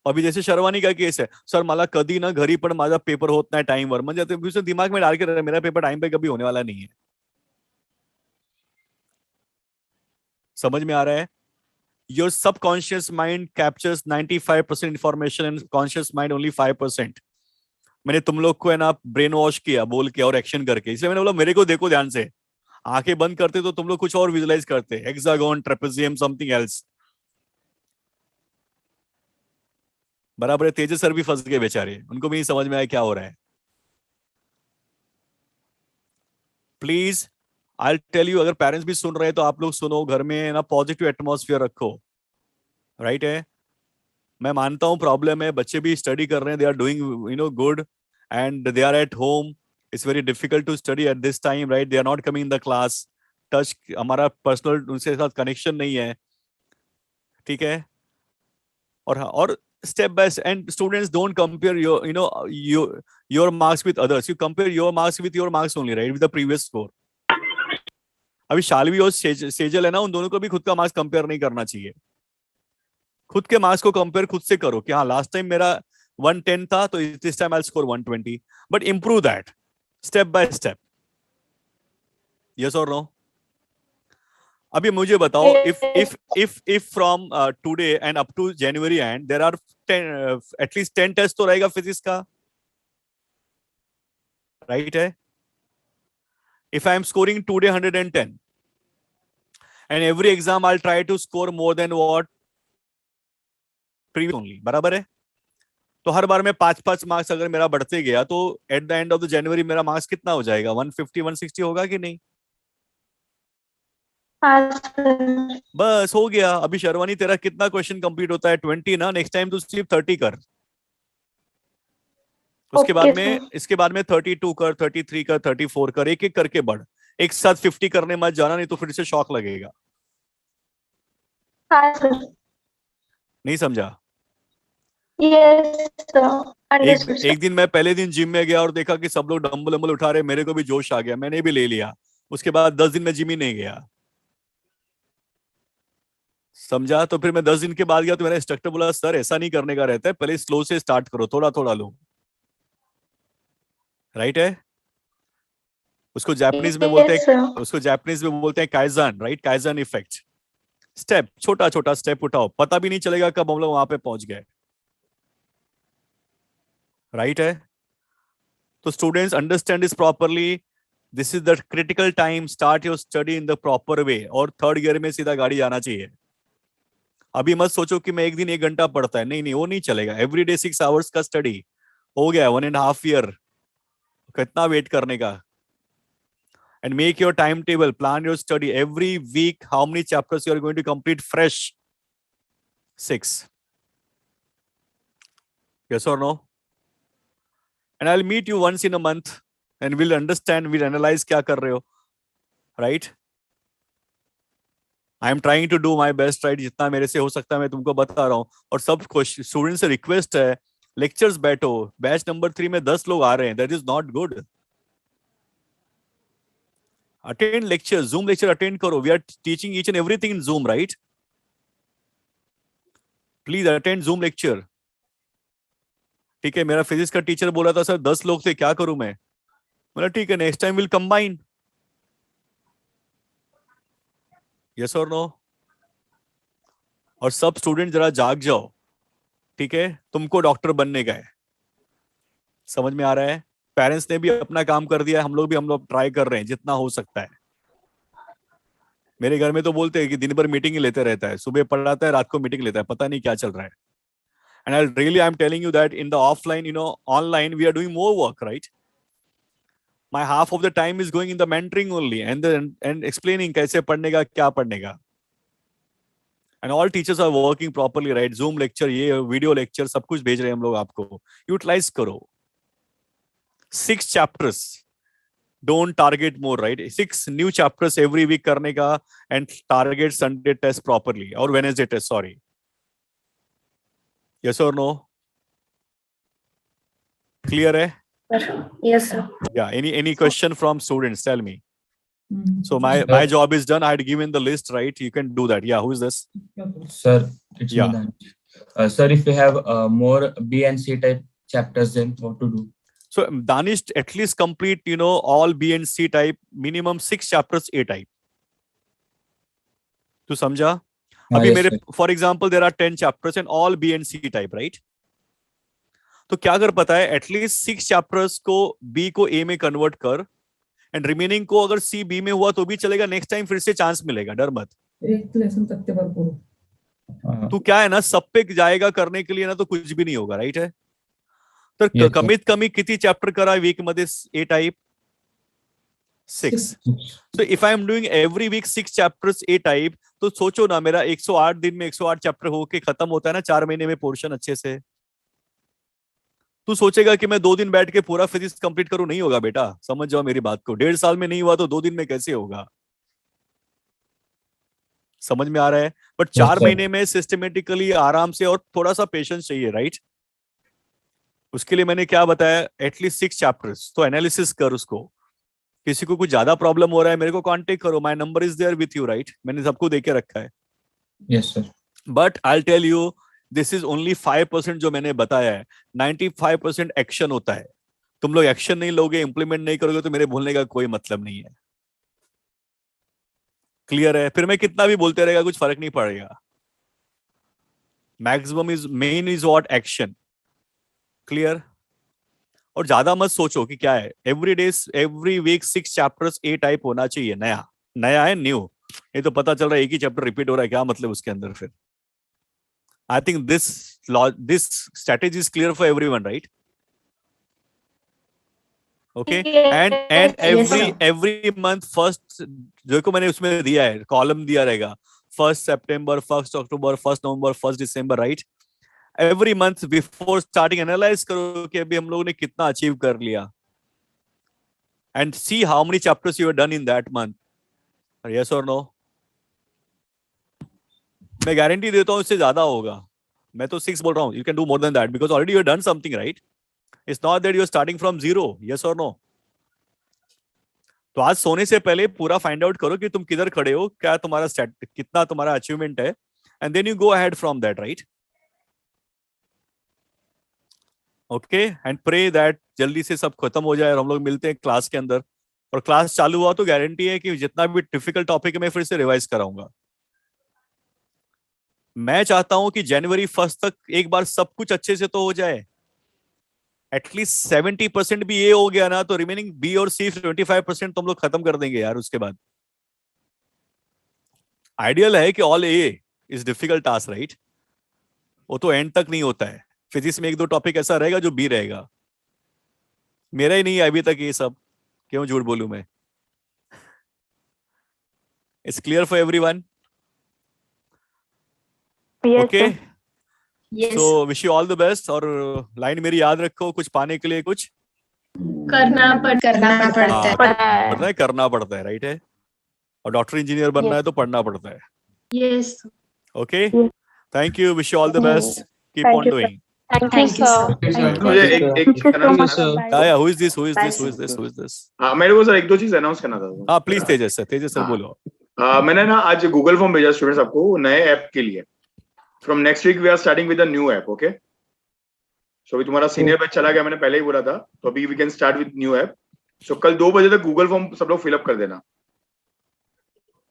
A: अभी जैसे शर्वानी का केस है, सर मला कधी ना घरी पण माझा पेपर होत नाही टाइमवर, म्हणजे दिमाग में डाल के मेरा पेपर टाइम पे कभी होने वाला नहीं है। समझ में आ रहा है? Your subconscious mind captures 95% information and conscious mind only 5%। मैंने तुम लोग को है ना ब्रेन वॉश किया बोल के और एक्शन करके, इसलिए मैंने बोला मेरे को देखो ध्यान से। आंखें बंद करते तो तुम लोग कुछ और विजुलाइज करते, हेक्सागोन, ट्रेपेजियम, समथिंग एल्स। बराबर है? तेजस सर भी फंस गए बेचारे, उनको भी नहीं समझ में आया क्या हो रहा है। प्लीज आई टेल यू, अगर पेरेंट्स भी सुन रहे हैं तो आप लोग सुनो, घर में ना पॉजिटिव एटमॉस्फेयर रखो। राइट है? मैं मानता हूं प्रॉब्लम है, बच्चे भी स्टडी कर रहे हैं, they are doing you know good and they are at home. It's very difficult to study at this time. Right? They are not coming in the class, touch हमारा पर्सनल उनसे साथ connection नहीं है। ठीक है? और step by step, and students don't compare your you know your marks with others, you compare your marks with your marks only, right, with the previous score। अभी शालवी और सेजल है ना, उन दोनों को भी खुद का मार्क्स कंपेयर नहीं करना चाहिए। खुद के मार्क्स को कंपेयर खुद से करो कि हाँ लास्ट टाइम मेरा 110 था तो this time I will score 120, but improve that step by step. Yes और नो? अभी मुझे बताओ, if from today and up to January end there are 10 at least 10 test तो रहेगा फिजिक्स का। राइट है? if I am scoring today 110 and every exam I'll try to score more than what previous only, बराबर है? तो हर बार में 5-5 marks अगर मेरा बढ़ते गया तो at the end of the January मेरा मार्क्स कितना हो जाएगा? 150-160 होगा कि नहीं? बस हो गया। अभी शर्वानी तेरा कितना क्वेश्चन कंप्लीट होता है? 20 ना? नेक्स्ट टाइम तू सिर्फ 30 कर। उसके बाद में इसके बाद में 32 कर, 33 कर, 34 कर, एक एक करके बढ़। एक साथ 50 करने मत जाना, नहीं तो फिर से शॉक लगेगा। नहीं समझा?
G: Yes, sir. Understood, sir.
A: एक दिन मैं पहले दिन जिम में गया और देखा कि सब लोग डंबल डंबल उठा रहे, मेरे को भी जोश आ गया, मैंने भी ले लिया। उसके बाद 10 दिन में जिम ही नहीं गया। समझा? तो फिर मैं 10 दिन के बाद गया तो मेरा इंस्ट्रक्टर बोला, सर ऐसा नहीं करने का रहता है, पहले स्लो से स्टार्ट करो, थोड़ा थोड़ा लो। राइट है? उसको जापानीज में बोलते
G: Yes,
A: हैं,
G: sir.
A: उसको जापानीज में बोलते हैं kaizen, right? Kaizen effect. Step, छोटा छोटा स्टेप उठाओ, पता भी नहीं चलेगा कब हम लोग वहां पे पहुंच गए। राइट है? तो students understand this properly. This is the critical time, start your study in the proper way. और थर्ड गियर में सीधा गाड़ी जाना चाहिए। अभी मत सोचो कि मैं एक दिन 1 घंटा पढ़ता है, नहीं नहीं, वो नहीं चलेगा। एवरीडे 6 आवर्स का स्टडी हो गया, 1.5 ईयर, कितना वेट करने का? And make your time table, plan your study every week, how many chapters you are going to complete fresh? 6। Yes or no? And I'll meet you once in a month and we'll understand, we'll analyze क्या कर रहे हो, right? I am trying to do my best, right? जितना मेरे से हो सकता है मैं तुमको बता रहा हूँ। और सब स्टूडेंट से रिक्वेस्ट है, लेक्चर्स बैठो। बैच नंबर 3 में 10 लोग आ रहे हैं, that is not good. Attend lecture, Zoom lecture attend करो। We are teaching each and everything in Zoom, right? Please attend Zoom lecture. ठीक है? मेरा फिजिक्स का टीचर बोला था, सर 10 लोग थे, क्या करूं मैं? बोला ठीक है, next time will combine. Yes और नो? और सब स्टूडेंट जरा जाग जाओ, ठीक है? तुमको डॉक्टर बनने का है, समझ में आ रहा है? पेरेंट्स ने भी अपना काम कर दिया है, हम लोग ट्राई कर रहे हैं जितना हो सकता है। मेरे घर में तो बोलते हैं कि दिन भर मीटिंग ही लेते रहता है, सुबह पढ़ाता है, रात को मीटिंग लेता है, पता नहीं क्या चल रहा है। And I'm telling you that in the offline, online, we are doing more work, right? My half of the time is going in the mentoring only and explaining कैसे पढ़ने का, क्या पढ़ने का। And all teachers are working properly, right? Zoom lecture, ये video lecture, सब कुछ भेज रहे हैं हम लोग आपको। Utilize करो। 6 chapters. Don't target more, right? 6 new chapters every week करने का and target Sunday test properly or Wednesday test, sorry. Yes or no? Clear है?
G: Yes, sir.
A: Yeah. Any question from students? Tell me. So my job is done. I had given the list, right? You can do that. Yeah. Who is this?
I: Sir, it's
A: Yeah.
I: me, Danish. Sir, if we have more B and C type chapters, then what to do?
A: So Danish, at least complete, all B and C type, minimum 6 chapters A type. तू समझा? अभी
I: yes,
A: मेरे,
I: sir.
A: for example, there are 10 chapters and all B and C type, right? तो क्या कर पता है, at least 6 chapters को B को A में कन्वर्ट कर, एंड रिमेनिंग को अगर C B में हुआ तो भी चलेगा, नेक्स्ट टाइम फिर से चांस मिलेगा, डर मत।
J: एक लेसन तक भरपूर
A: तू क्या है ना, सब पे जाएगा करने के लिए ना, तो कुछ भी नहीं होगा, राइट है? तर
I: Yes, sir.
A: कमीत कमी किती चॅप्टर करा वीक मध्ये A type? 6. So if I am doing every week 6 chapters A type, तो सोचो ना, मेरा 108 दिन में 108 चैप्टर होके खत्म होता है ना 4 महीने में पोर्शन अच्छे से। तू सोचेगा कि मैं 2 दिन बैठ के पूरा फिजिक्स कंप्लीट करूं, नहीं होगा बेटा, समझ जाओ मेरी बात को। 1.5 साल में नहीं हुआ तो 2 दिन में कैसे होगा? समझ में आ रहा है? बट 4 महीने में सिस्टमेटिकली आराम से, और थोड़ा सा पेशेंस चाहिए, राइट? उसके लिए मैंने क्या बताया, एटलीस्ट 6 चैप्टर्स। तो एनालिसिस कर उसको। किसी को कुछ ज्यादा प्रॉब्लम हो रहा है, मेरे को कांटेक्ट करो, my number is there with you, right? मैंने सबको देके रखा है।
I: Yes, sir.
A: But I tell you, this is only 5% जो मैंने बताया है। 95% एक्शन होता है। तुम लोग एक्शन नहीं लोगे, इंप्लीमेंट नहीं करोगे, तो मेरे बोलने का कोई मतलब नहीं है। क्लियर है? फिर मैं कितना भी बोलते रहेगा, कुछ फर्क नहीं पड़ेगा। Maximum is, main is what, action. Clear? और ज्यादा मत सोचो कि क्या है, every week 6 chapters A type होना चाहिए। नया है, न्यू। ये तो पता चल रहा है एक ही चैप्टर रिपीट हो रहा है, क्या मतलब उसके अंदर? फिर I think this strategy is clear for everyone, right? Okay. And every month first, जो को मैंने उसमें दिया है, कॉलम दिया रहेगा, 1 सितंबर, 1 अक्टूबर, 1 नवंबर, 1 दिसंबर, right? Every month before starting analyse करो कि अभी हम लोगों ने कितना अचीव कर लिया, and see how many chapters you have done in that month. Yes और नो? मैं गारंटी देता हूं इससे ज्यादा होगा। मैं तो 6 बोल रहा हूँ. You can do more than that because already you have done something, right? It's not that you are starting from zero. Yes or no? तो आज सोने से पहले पूरा फाइंड आउट करो कि तुम किधर खड़े हो, क्या तुम्हारा कितना तुम्हारा अचीवमेंट है, and then you go ahead from that, right? Okay, and pray that जल्दी से सब खत्म हो जाए और हम लोग मिलते हैं क्लास के अंदर. और क्लास चालू हुआ तो गारंटी है कि जितना भी डिफिकल्ट टॉपिक है मैं फिर से रिवाइज कराऊंगा. मैं चाहता हूं कि जनवरी 1 तक एक बार सब कुछ अच्छे से तो हो जाए. एटलीस्ट 70% भी ये हो गया ना तो रिमेनिंग बी और सी 25% तो हम लोग खत्म कर देंगे यार. उसके बाद आइडियल है कि all A is difficult task, right? वो तो एंड तक नहीं होता है. फिजिक्स में 1-2 टॉपिक ऐसा रहेगा जो बी रहेगा. मेरा ही नहीं है अभी तक ये सब, क्यों झूठ बोलूं मैं. It's clear for everyone? Okay, so wish you all the best. और लाइन मेरी याद रखो, कुछ पाने के लिए कुछ
D: करना पड़ता है।
A: पता है, करना पड़ता है, राइट है. और डॉक्टर इंजीनियर बनना है तो पढ़ना पड़ता है.
D: Yes
A: okay, thank you, wish you all the best, keep on doing.
C: Thank you, sir.
B: मुझे एक
A: Who is this?
B: मेरे को सर 1-2 चीज अनाउंस करना था.
A: हाँ प्लीज तेजस सर बोलो.
B: मैंने ना आज गूगल फॉर्म भेजा स्टूडेंट्स आपको नए ऐप के लिए. From next week we are starting with a new app. Okay, so अभी तुम्हारा सीनियर बैच चला गया, मैंने पहले ही बोला था, तो अभी we can start with new app. So कल 2 बजे तक गूगल फॉर्म सब लोग फिलअप कर देना.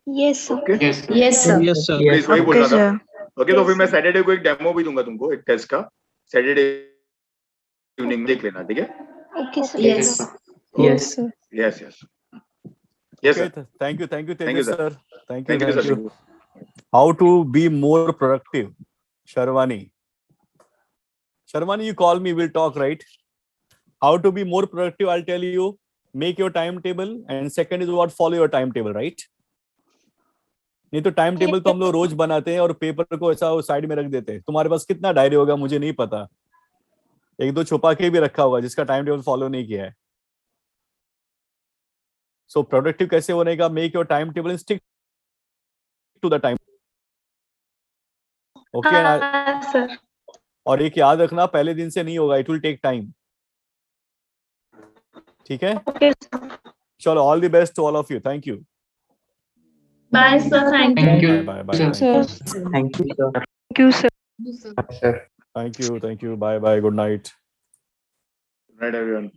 H: Yes, sir.
B: Okay,
H: Yes, sir.
E: Yes, sir.
B: Please वही बोल रहा था. ओके, तो फिर मैं सैटरडे को एक डेमो भी दूंगा तुमको, एक टेस्ट का. सैटरडे इवनिंग देख लेना, ठीक है?
C: Okay, sir.
H: Yes.
E: Yes.
B: Yes yes sir.
A: Thank you,
B: Thank you,
A: Tejas
B: sir.
A: sir. Thank
B: thank you
A: you.
B: Sir.
A: How to be more productive? Sharwani, you call me, we'll talk, right? How to be more productive, I'll tell you. Make your timetable, and second is what, follow your timetable, right? नहीं तो time table तो हम लोग रोज बनाते हैं और paper को ऐसा साइड में रख देते हैं. तुम्हारे पास कितना डायरी होगा मुझे नहीं पता, 1-2 छुपा के भी रखा होगा जिसका टाइम टेबल फॉलो नहीं किया है. सो प्रोडक्टिव कैसे होने का? Make your time table and stick to the time. Okay,
G: sir.
A: और एक याद रखना, पहले दिन से नहीं होगा, इट विल टेक टाइम. ठीक है,
G: ओके
A: चलो, all the best to all of you. Thank you.
D: Bye sir, thank you.
A: Bye.
E: Thank you, sir.
C: Thank you, sir.
A: Thank you. Bye. Good night.
B: Right, everyone.